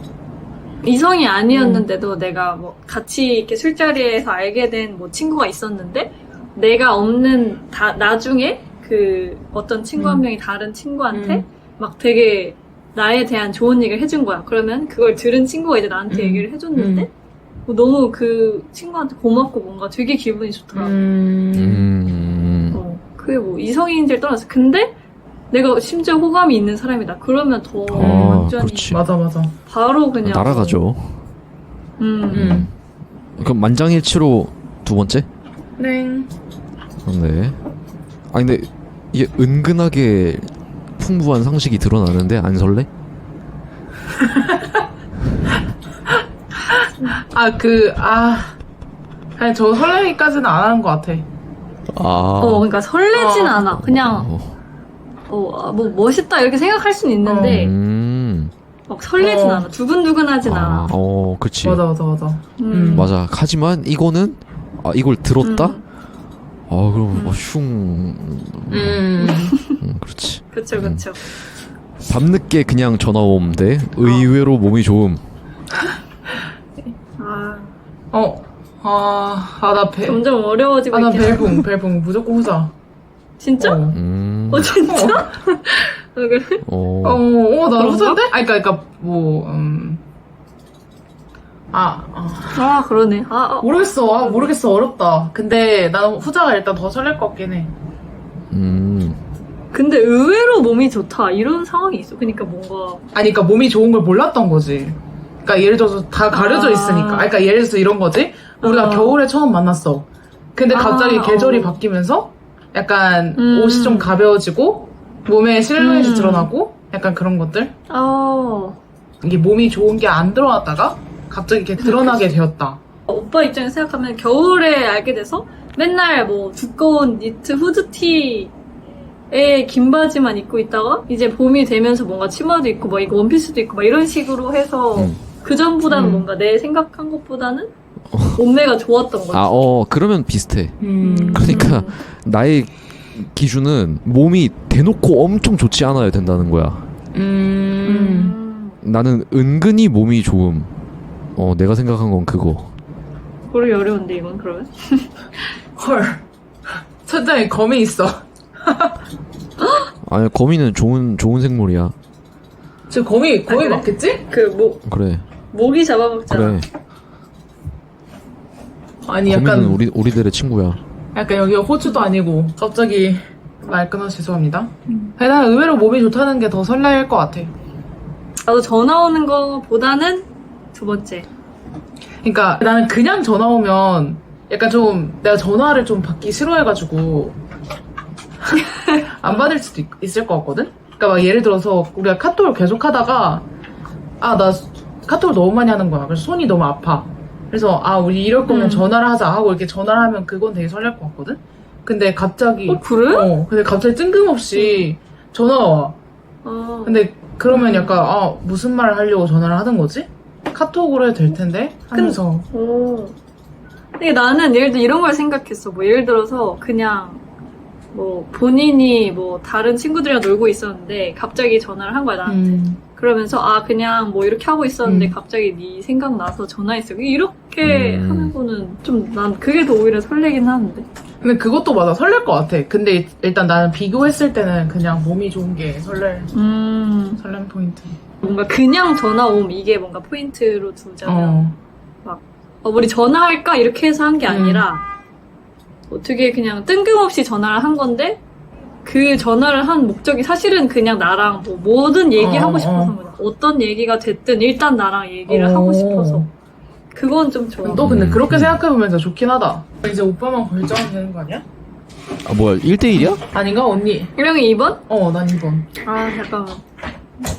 C: 이성이 아니었는데도 내가 뭐 같이 이렇게 술자리에서 알게 된 뭐 친구가 있었는데 내가 없는 나중에 그 어떤 친구 한 명이 다른 친구한테 막 되게 나에 대한 좋은 얘기를 해준 거야. 그러면 그걸 들은 친구가 이제 나한테 얘기를 해줬는데 뭐 너무 그 친구한테 고맙고 뭔가 되게 기분이 좋더라고. 그게 뭐 이성인지를 떠나서 근데 내가 심지어 호감이 있는 사람이다. 그러면 더 완전히
A: 그렇지.
B: 맞아.
C: 바로 그냥
A: 날아가죠. 그럼 만장일치로 두 번째?
B: 네.
A: 네. 근데 이게 은근하게 풍부한 상식이 드러나는데 안 설레?
B: 아니 저 설레기까지는 안 하는 것 같아.
C: 그러니까 설레진 않아. 그냥 뭐 멋있다 이렇게 생각할 수는 있는데 막 설레진 않아. 두근두근하진 않아.
A: 그치.
B: 맞아.
A: 맞아. 하지만 이거는 이걸 들었다? 그럼 슝. 그렇지.
C: 그쵸.
A: 밤늦게 그냥 전화 오면 돼. 의외로 몸이 좋음.
B: 나
C: 점점 어려워지고
B: 나
C: 있긴
B: 벨붕 무조건 후자.
C: 진짜? 진짜? 그래?
B: 나 후자인데? 그러니까
C: 그러네.
B: 모르겠어. 어렵다. 근데 나는 후자가 일단 더 설렐 것 같긴 해.
C: 근데 의외로 몸이 좋다 이런 상황이 있어. 그러니까 뭔가
B: 그러니까 몸이 좋은 걸 몰랐던 거지. 그러니까 예를 들어서 다 가려져 있으니까. 그러니까 예를 들어서 이런 거지. 우리가 겨울에 처음 만났어. 근데 갑자기 계절이 바뀌면서 약간 옷이 좀 가벼워지고 몸에 실루엣이 드러나고 약간 그런 것들. 이게 몸이 좋은 게 안 드러났다가 갑자기 이렇게 드러나게 되었다.
C: 오빠 입장에서 생각하면 겨울에 알게 돼서 맨날 뭐 두꺼운 니트 후드티에 긴 바지만 입고 있다가 이제 봄이 되면서 뭔가 치마도 입고 막 이거 원피스도 입고 막 이런 식으로 해서 그 전보다는 뭔가 내 생각한 것보다는 몸매가 좋았던 거지.
A: 그러면 비슷해. 그러니까 나의 기준은 몸이 대놓고 엄청 좋지 않아야 된다는 거야. 나는 은근히 몸이 좋음. 내가 생각한 건 그거.
C: 고르기 어려운데 이건 그러면?
B: 헐. 천장에 거미 있어.
A: 아니 거미는 좋은 생물이야.
B: 지금 거미
C: 그래?
B: 맞겠지?
A: 그래.
C: 모기 잡아먹잖아.
A: 그래.
B: 아니
A: 거미는
B: 약간
A: 우리들의 친구야.
B: 약간 여기가 호주도 아니고 갑자기 말 끊어서 죄송합니다. 난 의외로 몸이 좋다는 게 더 설레일 것 같아.
C: 나도 전화 오는 거보다는 두 번째.
B: 그러니까 나는 그냥 전화 오면 약간 좀 내가 전화를 좀 받기 싫어해가지고 안 받을 수도 있을 것 같거든? 그러니까 막 예를 들어서 우리가 카톡을 계속 하다가 나 카톡을 너무 많이 하는 거야. 그래서 손이 너무 아파. 그래서 우리 이럴 거면 전화를 하자 하고 이렇게 전화를 하면 그건 되게 설렐 것 같거든? 근데 갑자기
C: 그래?
B: 근데 갑자기 뜬금없이 전화가 와. 근데 그러면 약간 무슨 말을 하려고 전화를 하는 거지? 카톡으로 해도 될 텐데 하면서
C: 오. 근데 나는 예를 들어 이런 걸 생각했어. 뭐 예를 들어서 그냥 뭐 본인이 뭐 다른 친구들이랑 놀고 있었는데 갑자기 전화를 한 거야 나한테. 그러면서 아 그냥 뭐 이렇게 하고 있었는데 갑자기 네 생각나서 전화했어. 이렇게 하는 거는 좀 난 그게 더 오히려 설레긴 하는데.
B: 근데 그것도 맞아 설렐 것 같아. 근데 일단 나는 비교했을 때는 그냥 몸이 좋은 게 설렘 포인트.
C: 뭔가 그냥 전화 옴 이게 뭔가 포인트로 두자면 우리 전화할까 이렇게 해서 한 게 아니라 어떻게 그냥 뜬금없이 전화를 한 건데 그 전화를 한 목적이 사실은 그냥 나랑 뭐 뭐든 얘기하고 싶어서 거야. 어떤 얘기가 됐든 일단 나랑 얘기를 하고 싶어서 그건 좀 좋아.
B: 또 근데 그렇게 생각해보면 진짜 좋긴 하다. 이제 오빠만 결정하면 되는 거 아니야?
A: 아 뭐야 1대1이야?
B: 아닌가 언니?
C: 일명이 2번?
B: 난 2번.
C: 아 잠깐만.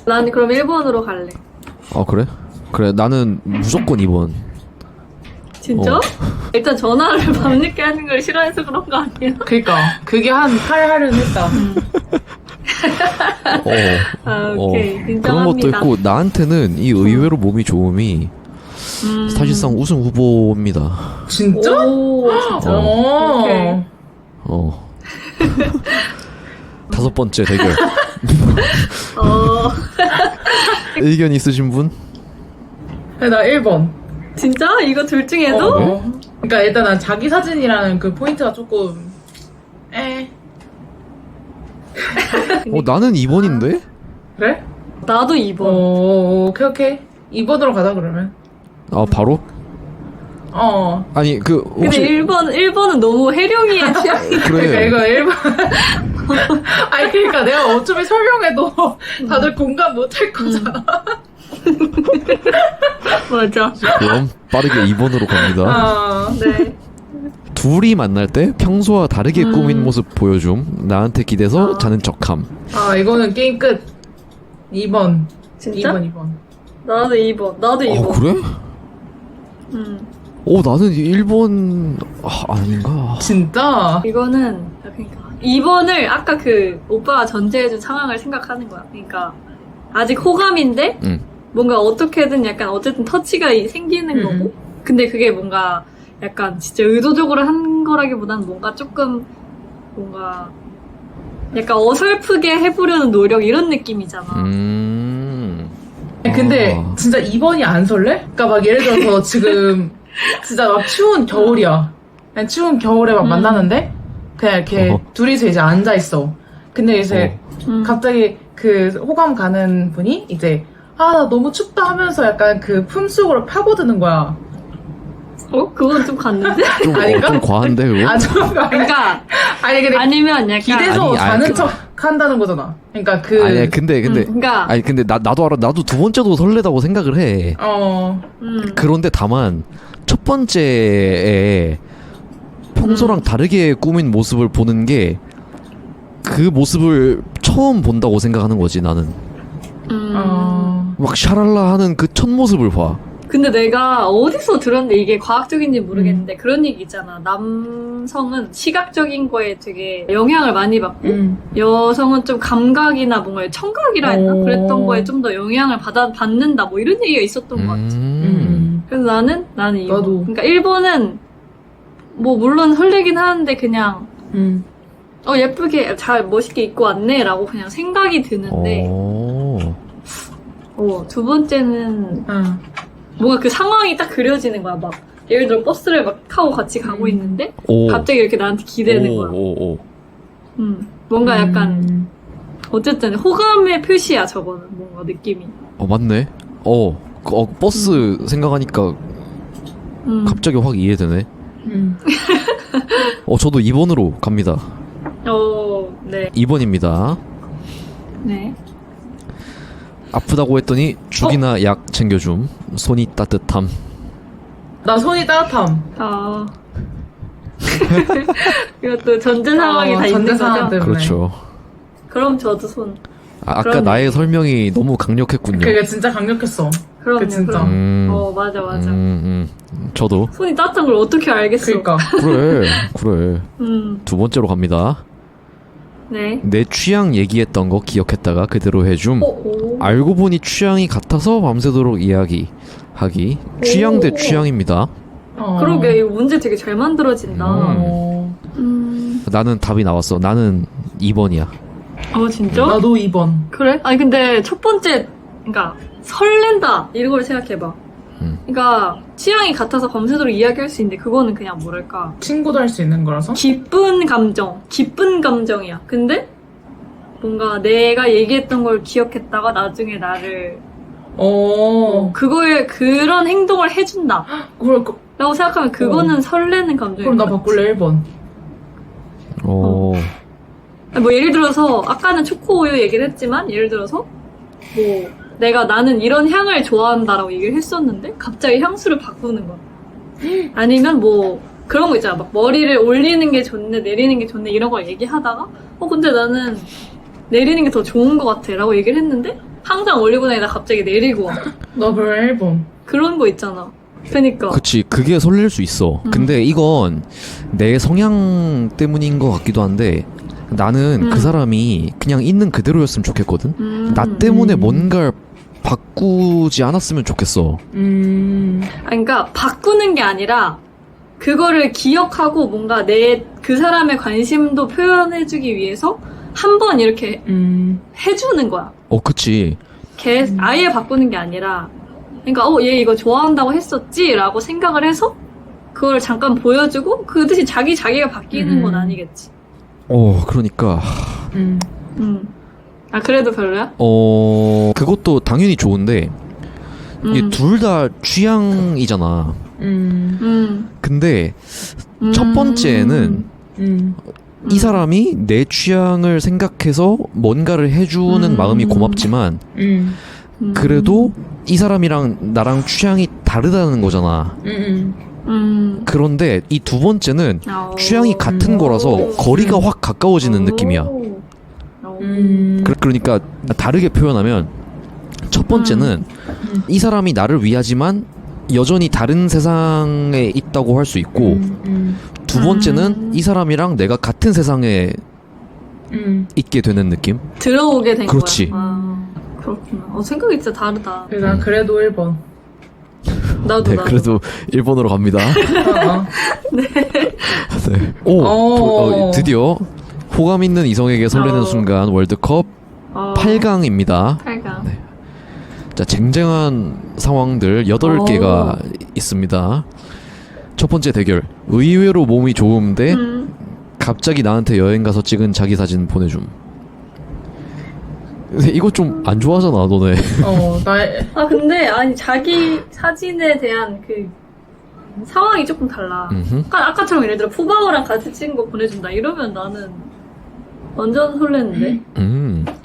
C: 난 그럼 1번으로 갈래.
A: 아 그래? 그래 나는 무조건 2번.
C: 진짜? 일단 전화를 밤늦게 하는 걸 싫어해서 그런 거 아니야?
B: 그니까 그게 한 8할은 했다.
C: 아, 오케이. 인정합니다.
A: 그런 것도 있고 나한테는 이 의외로 몸이 좋음이 사실상 우승 후보입니다.
B: 진짜?
C: 오, 진짜? 오케이.
A: 다섯 번째 대결. 의견 있으신 분?
B: 나 1번.
C: 진짜? 이거 둘 중에도?
B: 그러니까 일단 난 자기 사진이라는 그 포인트가 조금
A: 나는 2번인데?
B: 그래?
C: 나도 2번.
B: 오케이 2번으로 가자 그러면.
A: 아 바로? 아니 그 혹시
C: 근데 1번은 너무 해령이의 취향이.
A: 그래.
B: 그러니까 이거 1번. 아니 그러니까 내가 어차피 설명해도 다들 공감 못할 거잖아.
C: 맞아.
A: 그럼 빠르게 2번으로 갑니다.
C: 네.
A: 둘이 만날 때 평소와 다르게 꾸민 모습 보여줌. 나한테 기대서 자는 척함.
B: 이거는 게임 끝. 2번.
C: 진짜?
B: 2번.
C: 나도 2번. 나도 2번.
A: 아 그래? 나는 1번 아닌가.
B: 진짜?
C: 이거는 그러니까 2번을 아까 그 오빠가 전제해준 상황을 생각하는 거야. 그러니까 아직 호감인데 뭔가 어떻게든 약간 어쨌든 터치가 생기는 거고. 근데 그게 뭔가 약간 진짜 의도적으로 한 거라기보다는 뭔가 조금 뭔가 약간 어설프게 해보려는 노력 이런 느낌이잖아.
B: 근데 진짜 2번이 안 설레? 그러니까 막 예를 들어서 지금 진짜 막 추운 겨울이야. 그냥 추운 겨울에 막 만나는데 그냥 이렇게 둘이서 이제 앉아 있어. 근데 이제 갑자기 그 호감 가는 분이 이제 나 너무 춥다 하면서 약간 그 품속으로 파고드는 거야.
C: 그건 좀 갔는데?
B: 아닌가?
A: 좀 과한데 그거?
B: 좀
C: 그러니까
B: 아니 근데
C: 아니면 약간
B: 기대서 자는 척 한다는 거잖아. 그러니까 그
A: 아니 근데
C: 그러니까
A: 아니 근데 나도 알아. 나도 두 번째도 설레다고 생각을 해. 그런데 다만 첫 번째에 평소랑 다르게 꾸민 모습을 보는 게 그 모습을 처음 본다고 생각하는 거지 나는. 막 샤랄라 하는 그 첫 모습을 봐.
C: 근데 내가 어디서 들었는데 이게 과학적인지 모르겠는데 그런 얘기 있잖아. 남성은 시각적인 거에 되게 영향을 많이 받고 여성은 좀 감각이나 뭔가 청각이라 했나? 그랬던 거에 좀 더 영향을 받는다 뭐 이런 얘기가 있었던 것 같아. 그래서 나는 이거.
B: 나도.
C: 그러니까 1번은 뭐 물론 설레긴 하는데 그냥 예쁘게 잘 멋있게 입고 왔네 라고 그냥 생각이 드는데 두 번째는 뭔가 그 상황이 딱 그려지는 거야. 막 예를 들어 버스를 막 타고 같이 가고 있는데 갑자기 이렇게 나한테 기대는 거야. 뭔가 약간 어쨌든 호감의 표시야 저거는 뭔가 느낌이.
A: 맞네. 버스 생각하니까 갑자기 확 이해되네. 저도 2번으로 갑니다.
C: 네.
A: 2번입니다.
C: 네.
A: 아프다고 했더니 죽이나 약 챙겨줌. 손이 따뜻함.
B: 나 손이 따뜻함.
C: 이것도 전제 상황이 다 있는 거죠?
B: 때문에.
A: 그렇죠.
C: 그럼 저도 손.
A: 아까
C: 그럼요.
A: 나의 설명이 너무 강력했군요.
B: 그게 진짜 강력했어.
C: 그럼요.
B: 진짜.
C: 그럼. 맞아.
A: 저도.
C: 손이 따뜻한 걸 어떻게 알겠어?
B: 그러니까.
A: 그래. 두 번째로 갑니다.
C: 네.
A: 내 취향 얘기했던 거 기억했다가 그대로 해줌.
C: 오.
A: 알고 보니 취향이 같아서 밤새도록 이야기하기. 취향 대
C: 오.
A: 취향입니다.
C: 그러게 이거 문제 되게 잘 만들어진다.
A: 나는 답이 나왔어. 나는 2번이야.
C: 진짜?
B: 나도 2번.
C: 그래? 아니 근데 첫 번째 그러니까 설렌다 이런 걸 생각해봐. 그러니까 취향이 같아서 밤새도록 이야기할 수 있는데 그거는 그냥 뭐랄까
B: 친구도 할 수 있는 거라서?
C: 기쁜 감정이야. 근데 뭔가 내가 얘기했던 걸 기억했다가 나중에 나를 그런 행동을 해준다 라고 생각하면 그거는 설레는 감정이야.
B: 그럼 나 바꿀래 1번.
A: 오.
C: 뭐 예를 들어서 아까는 초코우유 얘기를 했지만 예를 들어서 뭐 나는 이런 향을 좋아한다라고 얘기를 했었는데 갑자기 향수를 바꾸는 거야. 아니면 뭐 그런 거 있잖아. 막 머리를 올리는 게 좋네, 내리는 게 좋네 이런 걸 얘기하다가 근데 나는 내리는 게 더 좋은 것 같아 라고 얘기를 했는데 항상 올리고 다니다 갑자기 내리고 와.
B: 나 그럼 1번.
C: 그런 거 있잖아. 그러니까
A: 그치, 그게 설렐 수 있어. 근데 이건 내 성향 때문인 것 같기도 한데 나는 그 사람이 그냥 있는 그대로였으면 좋겠거든. 나 때문에 뭔가를 바꾸지 않았으면 좋겠어.
C: 그러니까 바꾸는 게 아니라 그거를 기억하고 뭔가 그 사람의 관심도 표현해주기 위해서 한번 이렇게 해주는 거야.
A: 그치.
C: 아예 바꾸는 게 아니라 그러니까 얘 이거 좋아한다고 했었지 라고 생각을 해서 그걸 잠깐 보여주고 그 대신 자기가 바뀌는 건 아니겠지.
A: 그러니까.
C: 그래도 별로야?
A: 그것도 당연히 좋은데 이게 둘 다 취향이잖아. 근데 첫 번째는 이 사람이 내 취향을 생각해서 뭔가를 해주는 마음이 고맙지만 그래도 이 사람이랑 나랑 취향이 다르다는 거잖아. 그런데 이 두 번째는 취향이 같은 거라서 거리가 확 가까워지는 느낌이야. 그러니까 다르게 표현하면 첫 번째는 이 사람이 나를 위하지만 여전히 다른 세상에 있다고 할 수 있고 두 번째는 이 사람이랑 내가 같은 세상에 있게 되는 느낌?
C: 들어오게 된
A: 그렇지.
C: 거야. 그렇구나. 생각이 진짜 다르다.
B: 그래서 난 그래도 1번.
C: 나도.
A: 그래도 1번으로 갑니다.
C: 네.
A: 네. 드디어 호감 있는 이성에게 설레는 순간 월드컵 8강입니다.
C: 8강.
A: 네. 자, 쟁쟁한 상황들 8개가 있습니다. 첫 번째 대결. 의외로 몸이 좋은데 갑자기 나한테 여행 가서 찍은 자기 사진 보내줌. 근데 이거 좀 안 좋아하잖아, 너네.
C: 근데 자기 사진에 대한 그 상황이 조금 달라. 아까처럼 예를 들어 푸바오랑 같이 찍은 거 보내준다 이러면 나는 완전 설레는데.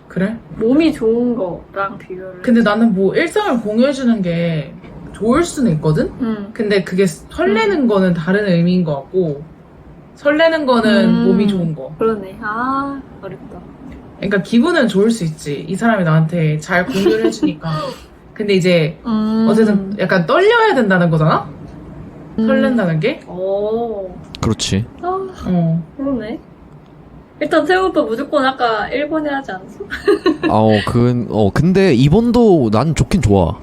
B: 그래?
C: 몸이 좋은 거랑 비교를.
B: 근데 나는 뭐 일상을 공유해주는 게 좋을 수는 있거든? 근데 그게 설레는 거는 다른 의미인 것 같고 설레는 거는 몸이 좋은 거.
C: 그러네. 어렵다.
B: 그러니까 기분은 좋을 수 있지. 이 사람이 나한테 잘 공유를 해주니까. 근데 이제 어쨌든 약간 떨려야 된다는 거잖아? 설렌다는 게?
A: 그렇지.
C: 그러네. 일단 태우 오빠 무조건 아까 1번에 하지 않았어?
A: 근데 2번도 난 좋긴 좋아.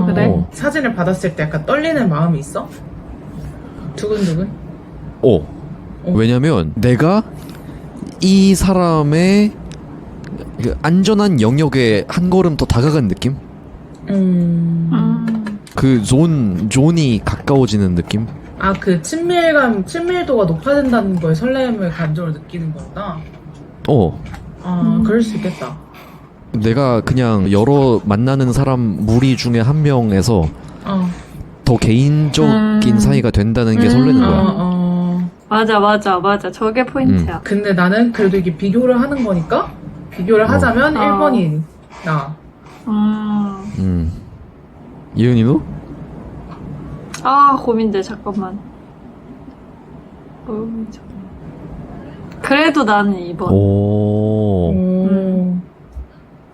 C: 그래?
B: 사진을 받았을 때 약간 떨리는 마음이 있어? 두근두근?
A: 왜냐면 내가 이 사람의 그 안전한 영역에 한 걸음 더 다가간 느낌? 그 존이 가까워지는 느낌?
B: 그 친밀도가 높아진다는 거에 설렘의 감정을 느끼는 거구나. 그럴 수 있겠다.
A: 내가 그냥 여러 만나는 사람 무리 중에 한 명에서 더 개인적인 사이가 된다는 게 설레는 거야.
C: 맞아. 저게 포인트야.
B: 근데 나는 그래도 이게 비교를 하는 거니까 비교를 하자면 1번이 나.
A: 이은이도?
C: 고민돼. 잠깐만. 그래도 나는 2번.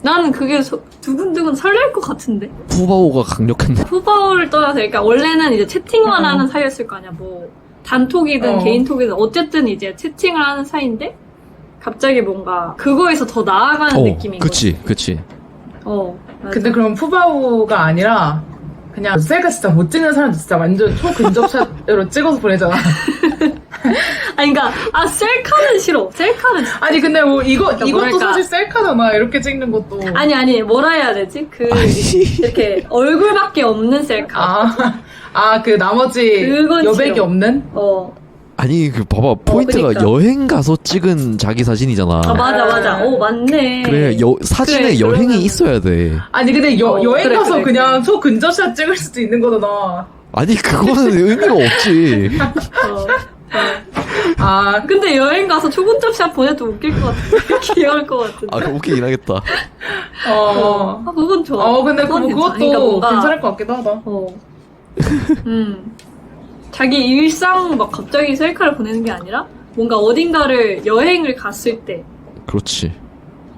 C: 나는 그게 두근두근 설렐 것 같은데.
A: 푸바오가 강력한데.
C: 푸바오를 떠나서 그러니까 원래는 이제 채팅만 하는 사이였을 거 아니야. 뭐 단톡이든 개인톡이든 어쨌든 이제 채팅을 하는 사이인데 갑자기 뭔가 그거에서 더 나아가는 느낌인 거지.
A: 그치.
C: 맞아.
B: 근데 그럼 푸바오가 아니라 그냥 셀카 진짜 못 찍는 사람도 진짜 완전 초근접샷으로 찍어서 보내잖아.
C: 아니 그러니까 셀카는 싫어. 셀카는 진짜.
B: 아니 근데 뭐 이것도
C: 뭐랄까.
B: 사실 셀카잖아. 이렇게 찍는 것도.
C: 아니 뭐라 해야 되지? 이렇게 얼굴밖에 없는 셀카.
B: 그 나머지
C: 그건
B: 여백이
C: 싫어.
B: 없는?
A: 아니 그 봐봐 포인트가
C: 그러니까.
A: 여행 가서 찍은 자기 사진이잖아.
C: 맞아. 맞네.
A: 그래 사진에
C: 그래,
A: 여행이
C: 그러면은.
A: 있어야 돼.
B: 아니 근데 여행
C: 그래,
B: 가서
C: 그래.
B: 그냥 초근접샷 찍을 수도 있는 거잖아.
A: 아니 그거는 의미가 없지.
C: 근데 여행 가서 초근접샷 보내도 웃길 것 같은데. 귀여울 것 같은데.
A: 아 그럼 웃기긴 하겠다.
C: 그건 좋아.
B: 근데
C: 그건
B: 그것도
C: 괜찮아. 그러니까 뭔가,
B: 괜찮을 것 같기도 하다.
C: 자기 일상 막 갑자기 셀카를 보내는 게 아니라 뭔가 어딘가를 여행을 갔을 때
A: 그렇지.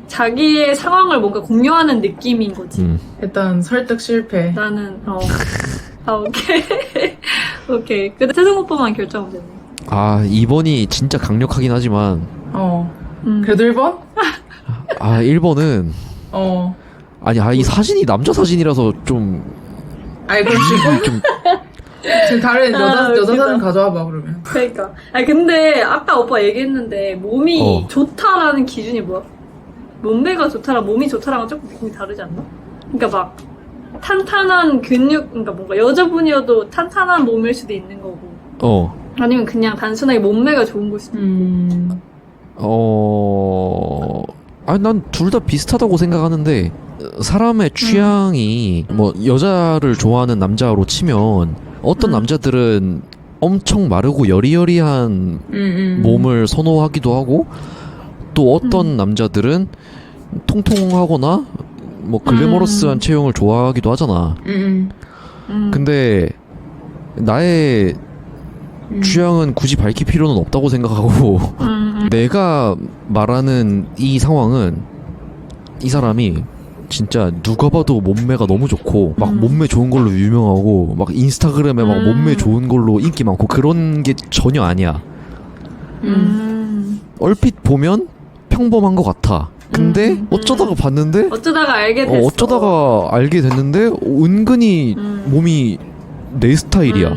C: 자기의 상황을 뭔가 공유하는 느낌인 거지.
B: 일단 설득 실패.
C: 나는 오케이. 오케이. 근데 태승 오빠만 결정하면 되네.
A: 2번이 진짜 강력하긴 하지만
B: 그래도 1번?
A: 1번은 이 사진이 남자 사진이라서 좀
B: 아니 그럼 지금 다른 여자
C: 웃기다.
B: 사진 가져와봐 그러면.
C: 그러니까. 근데 아까 오빠 얘기했는데 몸이 좋다라는 기준이 뭐야? 몸매가 좋다랑 몸이 좋다랑은 조금 느낌이 다르지 않나? 그러니까 막 탄탄한 근육, 그러니까 뭔가 여자분이어도 탄탄한 몸일 수도 있는 거고. 아니면 그냥 단순하게 몸매가 좋은 걸 수도 있고.
A: 난 둘 다 비슷하다고 생각하는데 사람의 취향이 뭐 여자를 좋아하는 남자로 치면 어떤 남자들은 엄청 마르고 여리여리한 몸을 선호하기도 하고 또 어떤 남자들은 통통하거나 뭐 글래머러스한 체형을 좋아하기도 하잖아. 근데 나의 취향은 굳이 밝힐 필요는 없다고 생각하고 내가 말하는 이 상황은 이 사람이 진짜 누가 봐도 몸매가 너무 좋고 막 몸매 좋은 걸로 유명하고 막 인스타그램에 막 몸매 좋은 걸로 인기 많고 그런 게 전혀 아니야. 얼핏 보면 평범한 것 같아. 근데 어쩌다가 봤는데
C: 어쩌다가 알게 됐어.
A: 어쩌다가 알게 됐는데 은근히 몸이 내 스타일이야.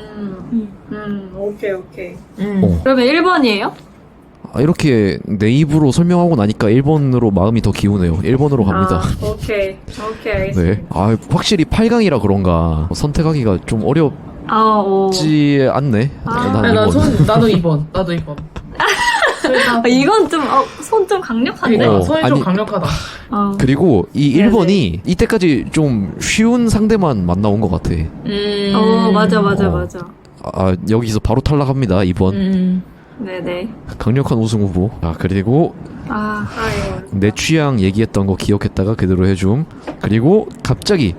C: 오케이. 그러면 1번이에요?
A: 이렇게 내 입으로 설명하고 나니까 1번으로 마음이 더 기우네요. 1번으로 갑니다.
C: 오케이 알겠습니다.
A: 네. 확실히 8강이라 그런가 선택하기가 좀 어렵지 않네. 나는
B: 나도 2번. 나도 2번.
C: 이건 좀 손 좀 강력한데.
B: 손이 좀 강력하다.
A: 그리고 이 1번이 이때까지 좀 쉬운 상대만 만나온 것 같아.
C: 맞아.
A: 여기서 바로 탈락합니다. 2번.
C: 네네.
A: 강력한 우승 후보. 그리고 내 취향 얘기했던 거 기억했다가 그대로 해줌. 그리고 갑자기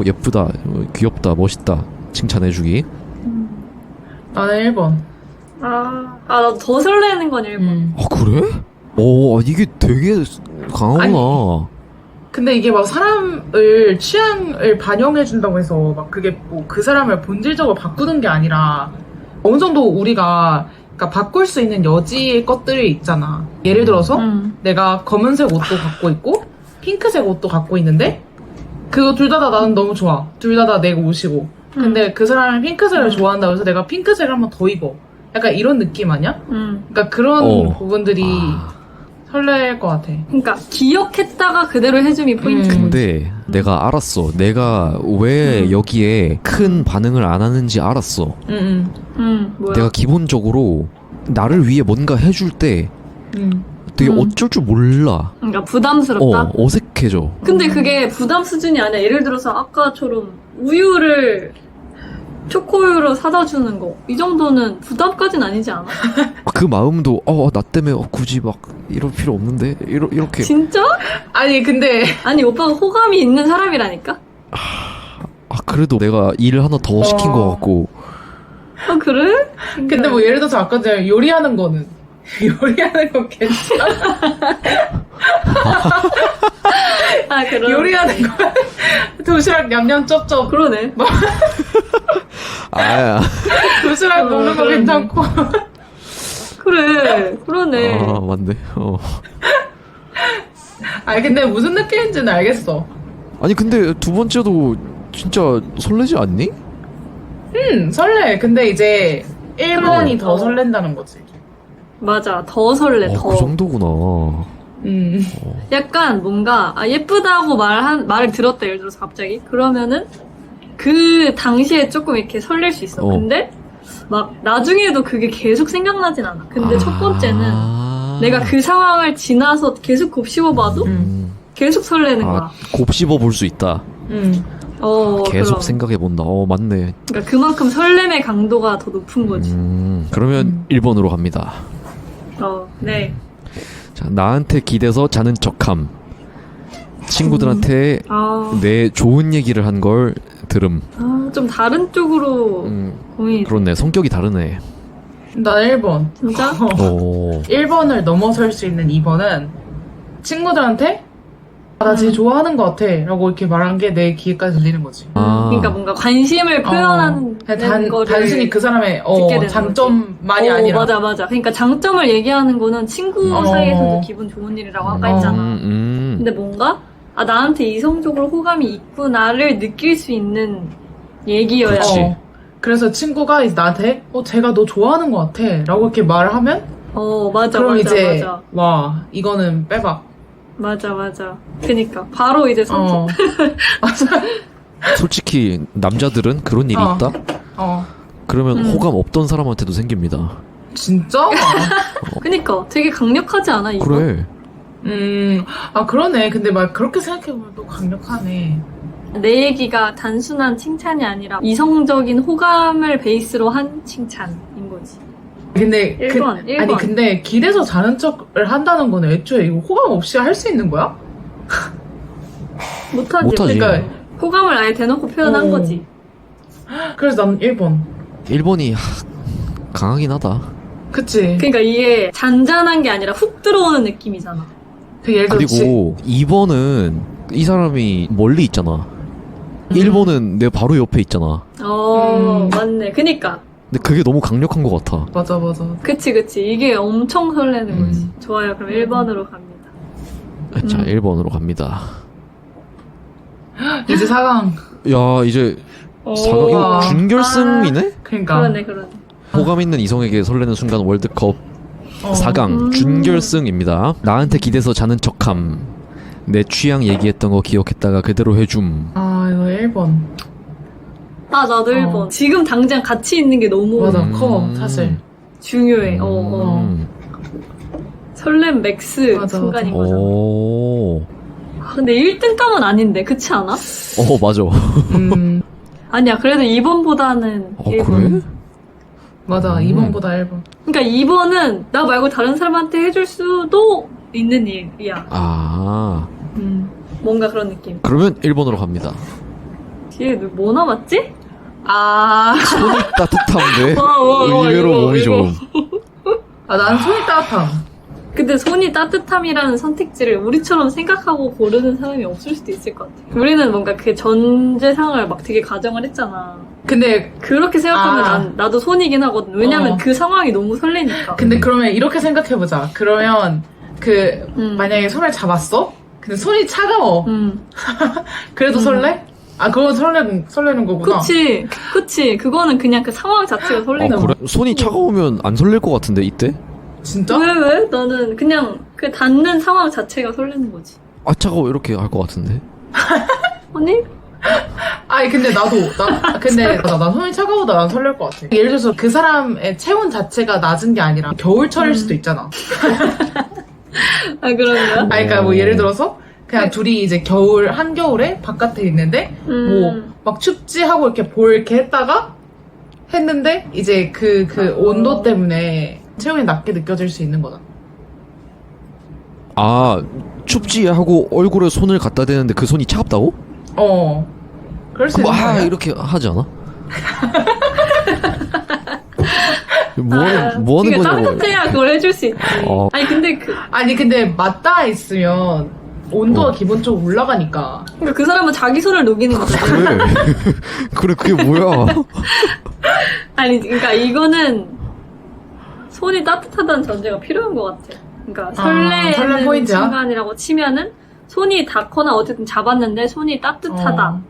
A: 예쁘다, 귀엽다, 멋있다 칭찬해주기.
B: 나는 1번.
C: 나도 더 설레는 건 1번.
A: 그래? 이게 되게 강하구나.
B: 근데 이게 막 사람을 취향을 반영해준다고 해서 막 그게 뭐 그 사람을 본질적으로 바꾸는 게 아니라 어느 정도 우리가 그러니까 바꿀 수 있는 여지의 것들이 있잖아. 예를 들어서 내가 검은색 옷도 갖고 있고 핑크색 옷도 갖고 있는데 그거 둘 다 나는 너무 좋아. 둘 다 내 옷이고. 근데 그 사람이 핑크색을 좋아한다고 해서 내가 핑크색을 한번 더 입어. 약간 이런 느낌 아니야? 그러니까 그런 부분들이 설렐 것 같아.
C: 그러니까 기억했다가 그대로 해줌이 포인트.
A: 근데 내가 알았어. 내가 왜 여기에 큰 반응을 안 하는지 알았어.
C: 뭐야?
A: 내가 기본적으로 나를 위해 뭔가 해줄 때 되게 어쩔 줄 몰라.
C: 그러니까 부담스럽다?
A: 어색해져.
C: 근데 그게 부담 수준이 아니라 예를 들어서 아까처럼 우유를 초코우유로 사다 주는 거 이 정도는 부담까지는 아니지 않아?
A: 그 마음도 나 때문에 굳이 막 이럴 필요 없는데 이렇게.
C: 진짜?
B: 아니 근데
C: 아니 오빠가 호감이 있는 사람이라니까?
A: 그래도 내가 일을 하나 더 시킨 것 같고.
C: 그래?
B: 근데 뭐 예를 들어서 아까 전에 요리하는 거는 요리하는 건 괜찮아.
C: 그럼
B: 요리하는 거 도시락 냠냠 쩝쩝
C: 그러네.
B: 도시락 먹는 거 괜찮고.
C: 그래 그러네.
A: 맞네.
B: 아니 근데 무슨 느낌인지는 알겠어.
A: 아니 근데 두 번째도 진짜 설레지 않니?
B: 설레. 근데 이제 1번이 더 설렌다는 거지.
C: 맞아. 더 설레, 더.
A: 그 정도구나.
C: 약간 뭔가, 예쁘다고 말을 들었다, 예를 들어서 갑자기. 그러면은, 그 당시에 조금 이렇게 설렐 수 있어. 근데, 막, 나중에도 그게 계속 생각나진 않아. 근데 첫 번째는, 내가 그 상황을 지나서 계속 곱씹어봐도, 계속 설레는 거야.
A: 곱씹어 볼 수 있다. 계속
C: 그럼.
A: 생각해본다. 맞네.
C: 그러니까 그만큼 설렘의 강도가 더 높은 거지.
A: 그러면 1번으로 갑니다.
C: 네.
A: 자, 나한테 기대서 자는 척함. 친구들한테 내 좋은 얘기를 한 걸 들음.
C: 좀 다른 쪽으로 고민이 돼.
A: 그렇네. 성격이 다르네.
B: 나 1번.
C: 진짜?
B: 1번을 넘어설 수 있는 2번은 친구들한테 나 쟤 좋아하는 것 같아 라고 이렇게 말한 게 내 귀에까지 들리는 거지.
C: 그러니까 뭔가 관심을 표현하는 거를
B: 단순히 그 사람의
C: 듣게 되는
B: 장점만이 아니라.
C: 맞아. 그러니까 장점을 얘기하는 거는 친구 사이에서도 기분 좋은 일이라고 아까 했잖아. 근데 뭔가 나한테 이성적으로 호감이 있구나를 느낄 수 있는 얘기여야지.
B: 그래서 친구가 이제 나한테 쟤가 너 좋아하는 것 같아 라고 이렇게 말을 하면
C: 맞아.
B: 그럼 이제
C: 맞아.
B: 와 이거는 빼박.
C: 맞아. 그니까 바로 이제 선택.
A: 솔직히 남자들은 그런 일이 있다? 그러면 호감 없던 사람한테도 생깁니다.
B: 진짜?
C: 그니까 되게 강력하지 않아 이거?
A: 그래.
B: 그러네. 근데 막 그렇게 생각해보면 또 강력하네.
C: 내 얘기가 단순한 칭찬이 아니라 이성적인 호감을 베이스로 한 칭찬인 거지.
B: 근데
C: 1번.
B: 아니 근데 길에서 자는 척을 한다는 거는 애초에 이거 호감 없이 할 수 있는 거야?
C: 못하지.
B: 그러니까
C: 호감을 아예 대놓고 표현한 거지.
B: 그래서 난 1번.
A: 1번이 강하긴 하다.
B: 그치.
C: 그러니까 이게 잔잔한 게 아니라 훅 들어오는 느낌이잖아.
B: 예를 들어
A: 그리고 2번은 이 사람이 멀리 있잖아. 1번은 내 바로 옆에 있잖아.
C: 맞네. 그니까.
A: 근데 그게 너무 강력한 것 같아.
B: 맞아.
C: 그치. 이게 엄청 설레는 거지. 좋아요. 그럼 1번으로 갑니다.
A: 자, 1번으로 갑니다.
B: 이제 4강.
A: 야, 이제 4강, 이거 준결승이네?
B: 그러니까.
C: 그러네.
A: 호감 있는 이성에게 설레는 순간 월드컵 4강 준결승입니다. 나한테 기대서 자는 척함. 내 취향 얘기했던 거 기억했다가 그대로 해줌.
B: 이거 1번.
C: 나도 1번. 지금 당장 같이 있는 게 너무
B: 맞아. 커 사실.
C: 중요해. 설렘 맥스
B: 맞아.
C: 순간인 거잖아.
A: 오.
C: 근데 1등감은 아닌데, 그렇지 않아?
A: 맞아.
C: 아니야, 그래도 2번보다는 1번.
A: 그래?
B: 맞아. 2번보다 1번.
C: 그러니까 2번은 나 말고 다른 사람한테 해줄 수도 있는 일이야. 뭔가 그런 느낌.
A: 그러면 1번으로 갑니다.
C: 뒤에 뭐 남았지?
A: 손이 따뜻한데
C: 와,
A: 의외로
C: 이거,
A: 몸이
C: 이거.
A: 좋음.
B: 난 손이 따뜻함.
C: 근데 손이 따뜻함이라는 선택지를 우리처럼 생각하고 고르는 사람이 없을 수도 있을 것 같아. 우리는 뭔가 그 전제상을 막 되게 가정을 했잖아.
B: 근데
C: 그렇게 생각하면 나도 손이긴 하거든. 왜냐면 그 상황이 너무 설레니까.
B: 근데 그러면 이렇게 생각해보자. 그러면 만약에 손을 잡았어? 근데 손이 차가워. 그래도 설레? 그건 설레는 거구나.
C: 그치. 그거는 그냥 그 상황 자체가 설레는
A: 그래?
C: 거야.
A: 손이 차가우면 안 설렐 것 같은데 이때?
B: 진짜?
C: 왜? 나는 그냥 그 닿는 상황 자체가 설레는 거지.
A: 차가워 이렇게 할 것 같은데.
C: 아니?
B: 근데 나 손이 차가워도 난 설렐 것 같아. 예를 들어서 그 사람의 체온 자체가 낮은 게 아니라 겨울철일 수도 있잖아.
C: 그런가?
B: 그러니까 뭐 예를 들어서 그냥 둘이 이제 한겨울에 바깥에 있는데 막 춥지 하고 이렇게 했다가 했는데 이제 그 온도 때문에 체온이 낮게 느껴질 수 있는 거다.
A: 춥지 하고 얼굴에 손을 갖다 대는데 그 손이 차갑다고?
B: 그럴 수 있는 거야.
A: 이렇게 하지 않아? 뭐 하는
C: 그러니까
A: 거냐고.
C: 따뜻해야 그걸 해줄 수 있지. 근데
B: 맞닿아 있으면 온도가 기본적으로 올라가니까.
C: 그러니까 그 사람은 자기 손을 녹이는 거잖아.
A: 그래 그게 뭐야?
C: 그러니까 이거는 손이 따뜻하다는 전제가 필요한 것 같아. 그러니까 설레는
B: 포인트야?
C: 순간이라고 치면은 손이 닿거나 어쨌든 잡았는데 손이 따뜻하다가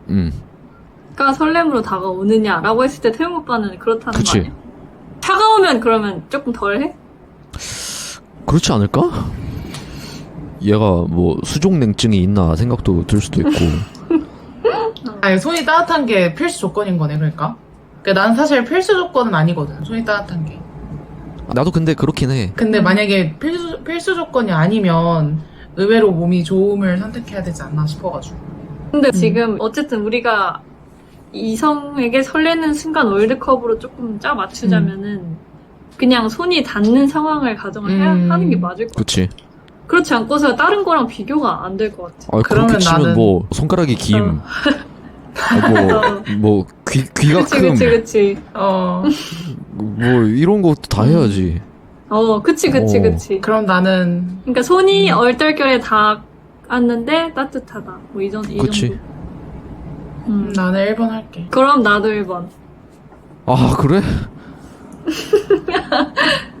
C: 설렘으로 다가오느냐라고 했을 때 태용 오빠는 그렇다는
A: 그치.
C: 거 아니야? 차가우면 그러면 조금 덜해?
A: 그렇지 않을까? 얘가 뭐 수족냉증이 있나 생각도 들 수도 있고.
B: 아니, 손이 따뜻한 게 필수 조건인 거네, 그러니까. 그러니까 난 사실 필수 조건은 아니거든, 손이 따뜻한 게.
A: 나도 근데 그렇긴 해.
B: 근데 만약에 필수 조건이 아니면 의외로 몸이 좋음을 선택해야 되지 않나 싶어가지고.
C: 근데 지금 어쨌든 우리가 이성에게 설레는 순간 월드컵으로 조금 짜 맞추자면은 그냥 손이 닿는 상황을 가정을 해야 하는 게 맞을 것 같아.
A: 그치.
C: 그렇지 않고서 다른 거랑 비교가 안 될 것 같아.
A: 아,
B: 그러면
A: 그렇게 치면
B: 나는-
A: 뭐 손가락이 김, 뭐 귀가
C: 그치
A: 큼,
C: 그치.
A: 뭐 이런 것도 다 해야지.
C: 그치.
B: 그럼 나는
C: 그러니까 손이 얼떨결에 닿았는데 따뜻하다. 뭐 이 정도.
A: 그치.
B: 나는 1번 할게.
C: 그럼 나도 1번.
A: 아 그래?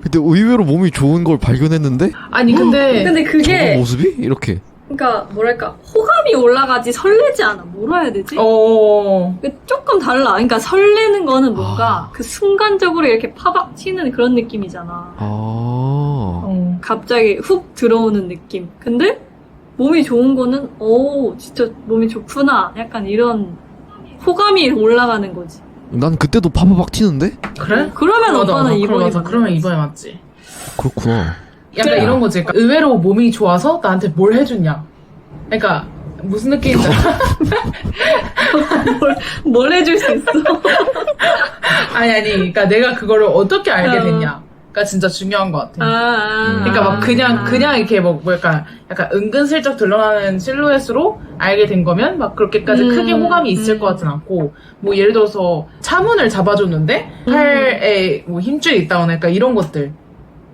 A: 근데 의외로 몸이 좋은 걸 발견했는데
B: 아니 근데
C: 근데
A: 저거
C: 그게
A: 모습이 이렇게.
C: 그러니까 뭐랄까 호감이 올라가지 설레지 않아. 뭐라 해야 되지? 그게 조금 달라. 그러니까 설레는 거는 뭔가 그 순간적으로 이렇게 파박 튀는 그런 느낌이잖아. 갑자기 훅 들어오는 느낌. 근데 몸이 좋은 거는 진짜 몸이 좋구나. 약간 이런 호감이 올라가는 거지.
A: 난 그때도 파파박 튀는데?
B: 그래?
C: 그러면
B: 맞아,
C: 오빠는
B: 맞아.
C: 2번이
B: 맞아. 그러면 2번이 맞지.
A: 그렇구나.
B: 약간
C: 그래.
B: 이런 거지. 그러니까 의외로 몸이 좋아서 나한테 뭘 해줬냐. 그러니까 무슨 느낌인지 알아?
C: 뭘 해줄 수 있어?
B: 아니. 그러니까 내가 그거를 어떻게 알게 됐냐가 진짜 중요한 것 같아. 그러니까 막 그냥 이렇게 뭐 약간 은근슬쩍 드러나는 실루엣으로 알게 된 거면 막 그렇게까지 크게 호감이 있을 것 같진 않고, 뭐 예를 들어서 차문을 잡아줬는데 팔에 뭐 힘줄이 있다거나 약간 이런 것들.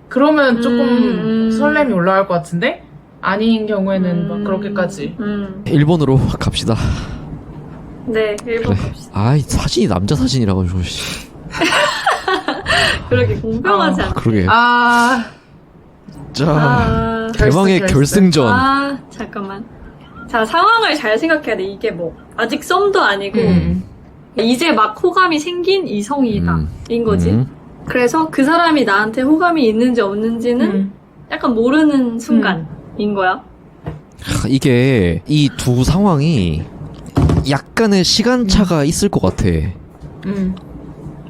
B: 그러면 조금 설렘이 올라갈 것 같은데 아닌 경우에는 막 그렇게까지.
A: 1번으로 갑시다.
C: 네, 1번 갑시다.
A: 아이 사진이 남자 사진이라고 좀.
C: 그렇게 공평하지 않아.
A: 그러게. 자
C: 아,
A: 대망의
B: 결승.
A: 결승전.
C: 잠깐만. 자, 상황을 잘 생각해야 돼. 이게 뭐 아직 썸도 아니고 이제 막 호감이 생긴 이성이다 인 거지. 그래서 그 사람이 나한테 호감이 있는지 없는지는 약간 모르는 순간인 거야.
A: 이게 이 두 상황이 약간의 시간차가 있을 것 같아.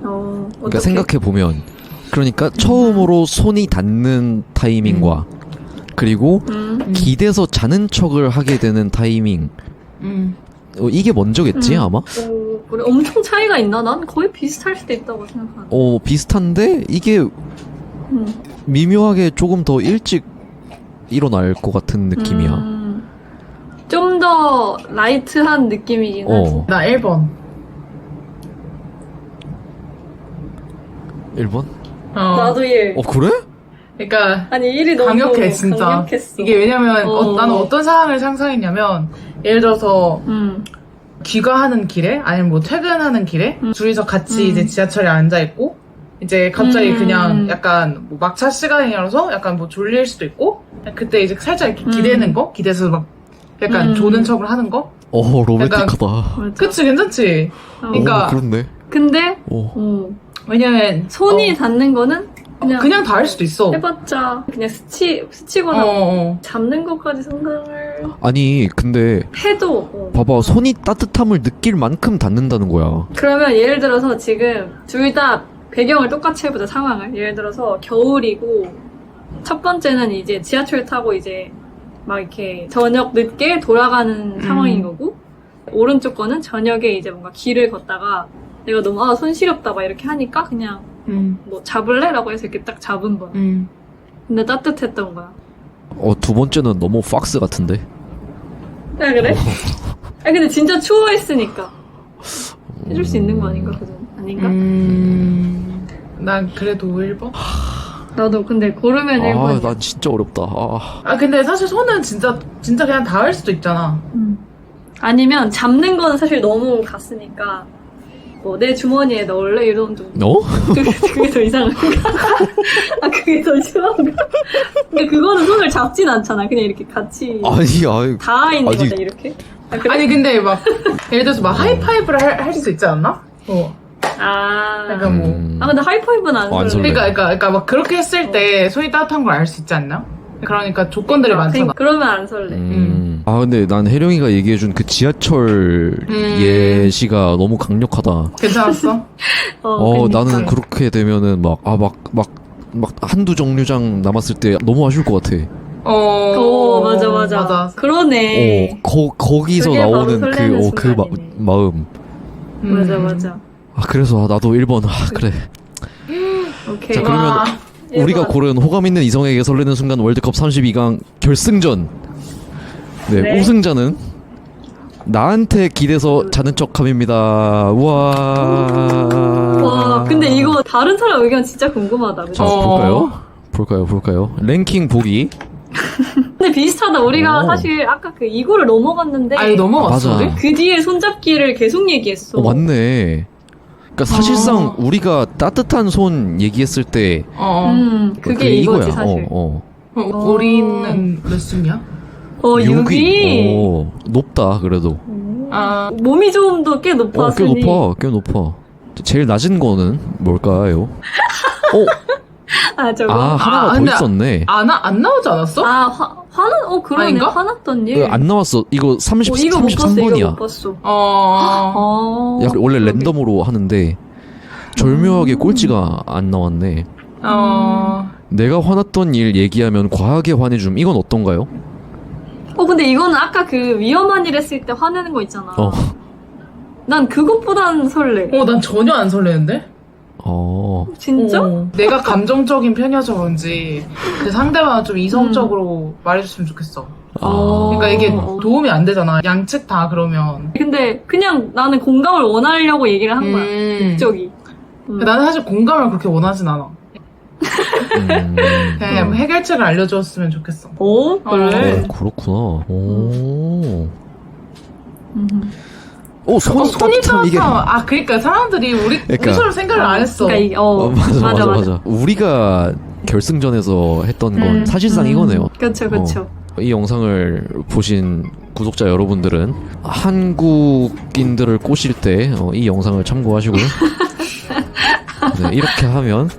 A: 그러니까 생각해 보면, 그러니까 처음으로 손이 닿는 타이밍과 그리고 기대서 자는 척을 하게 되는 타이밍. 이게 먼저겠지 아마?
C: 그래, 엄청 차이가 있나? 난 거의 비슷할 수도 있다고 생각하는데.
A: 비슷한데 이게 미묘하게 조금 더 일찍 일어날 것 같은 느낌이야.
C: 좀 더 라이트한 느낌이긴 하지.
B: 나 1번.
A: 1번?
C: 나도 1.
A: 그래?
B: 그러니까
C: 아니 1이 너무
B: 강력해 진짜.
C: 강력했어.
B: 이게 왜냐면 나는 어떤 상황을 상상했냐면, 예를 들어서 귀가하는 길에 아니면 뭐 퇴근하는 길에 둘이서 같이 이제 지하철에 앉아 있고, 이제 갑자기 그냥 약간 뭐 막차 시간이라서 약간 뭐 졸릴 수도 있고, 그때 이제 살짝 이렇게 기대는 거, 기대서 막 약간 조는 척을 하는 거.
A: 로맨틱하다.
C: 맞아.
B: 그치, 괜찮지. 그러니까
A: 그렇네.
C: 근데
B: 왜냐면
C: 손이 닿는 거는
B: 그냥 닿을 수도 있어.
C: 해봤자 그냥 스치거나 잡는 것까지 생각을
A: 아니 근데
C: 해도
A: 봐봐, 손이 따뜻함을 느낄 만큼 닿는다는 거야.
C: 그러면 예를 들어서 지금 둘 다 배경을 똑같이 해보자. 상황을 예를 들어서 겨울이고 첫 번째는 이제 지하철 타고 이제 막 이렇게 저녁 늦게 돌아가는 상황인 거고, 오른쪽 거는 저녁에 이제 뭔가 길을 걷다가 내가 너무 손 시렵다 막 이렇게 하니까 그냥 뭐 잡을래? 라고 해서 이렇게 딱 잡은 거야. 근데 따뜻했던 거야.
A: 두 번째는 너무 팍스 같은데.
C: 아 그래? 아 근데 진짜 추워했으니까 해줄 수 있는 거 아닌가? 그죠? 아닌가?
B: 난 그래도 1번?
C: 나도 근데 고르면 1번이야.
A: 난 진짜 어렵다.
B: 근데 사실 손은 진짜 그냥 닿을 수도 있잖아.
C: 아니면 잡는 거는 사실 너무 갔으니까 뭐 내 주머니에 넣을래 이런 좀
A: 어?
C: 그게 더 이상한가? 아 그게 더 심한가? 근데 그거는 손을 잡진 않잖아. 그냥 이렇게 같이
A: 아니
C: 닿아 있는
A: 아니.
C: 거잖아 이렇게. 아, 그래?
B: 아니 근데 막 예를 들어서 막 하이파이브를 할 수 있지 않나? 그러니까 뭐
C: 아 근데 하이파이브는 안
A: 안
C: 설레.
A: 설레.
B: 그러니까 막 그렇게 했을 때 손이 따뜻한 걸 알 수 있지 않나? 그러니까 조건들이 많잖아.
C: 그러면 안 설레.
A: 아 근데 난 혜령이가 얘기해준 그 지하철 예시가 너무 강력하다.
B: 괜찮았어?
C: 그러니까.
A: 나는 그렇게 되면은 막 한두 정류장 남았을 때 너무 아쉬울 것 같아.
C: 맞아. 그러네.
A: 거기서
C: 그게 바로
A: 나오는
C: 설레는
A: 그
C: 순간이네.
A: 마음.
C: 맞아.
A: 그래서 나도 1번. 그래.
C: 오케이.
A: 자, 그러면
B: 와.
A: 우리가
C: 1번.
A: 고른 호감 있는 이성에게 설레는 순간 월드컵 32강 결승전. 네,
C: 네.
A: 우승자는 나한테 기대서 자는 척함입니다. 우와.
C: 와, 근데 이거 다른 사람 의견 진짜 궁금하다. 그죠?
A: 볼까요? 랭킹 보기.
C: 근데 비슷하다. 우리가
A: 오.
C: 사실 아까 그 이거를 넘어갔는데
B: 아니 넘어갔어
A: 맞아.
B: 우리?
C: 그 뒤에 손잡기를 계속 얘기했어.
A: 맞네. 그러니까 사실상 우리가 따뜻한 손 얘기했을 때
C: 그게 이거지
A: 이거야.
C: 사실.
B: 우리는 몇 순이야?
C: 6위.
A: 높다 그래도.
C: 몸이 좀도 꽤 높았으니.
A: 꽤 높아. 제일 낮은 거는 뭘까요?
C: 저거.
A: 하나가 더
B: 근데
A: 있었네.
B: 안 나오지 않았어?
C: 그러네.
B: 아닌가?
C: 화났던 일.
A: 안 나왔어. 이거
C: 이거 못 봤어. 이거
A: 33번이야.
C: 못 봤어.
A: 원래
C: 그러게.
A: 랜덤으로 하는데 절묘하게 꼴찌가 안 나왔네. 내가 화났던 일 얘기하면 과하게 화내줌. 이건 어떤가요?
C: 근데 이거는 아까 그 위험한 일 했을 때 화내는 거 있잖아. 난 그것보단 설레.
B: 난 전혀 안 설레는데?
C: 진짜?
B: 내가 감정적인 편이어서 그런지 그 상대방은 좀 이성적으로 말해줬으면 좋겠어. 그러니까 이게 도움이 안 되잖아. 양측 다 그러면.
C: 근데 그냥 나는 공감을 원하려고 얘기를 한 거야. 목적이.
B: 나는 사실 공감을 그렇게 원하진 않아. 그냥 해결책을 알려줬으면 좋겠어.
C: 그래?
A: 그렇구나.
B: 손이
A: 따뜻함
B: 따뜻함.
A: 이게.
B: 그러니까 사람들이 우리처럼 생각을 안 했어.
C: 그러니까
A: 맞아. 우리가 결승전에서 했던 건 사실상 이거네요.
C: 그쵸.
A: 이 영상을 보신 구독자 여러분들은 한국인들을 꼬실 때 이 영상을 참고하시고요. 네, 이렇게 하면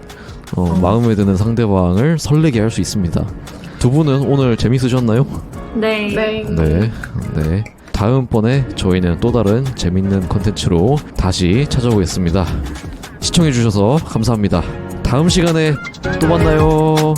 A: 마음에 드는 상대방을 설레게 할 수 있습니다. 두 분은 오늘 재밌으셨나요?
C: 네.
A: 네. 다음번에 저희는 또 다른 재밌는 컨텐츠로 다시 찾아오겠습니다. 시청해주셔서 감사합니다. 다음 시간에 또 만나요.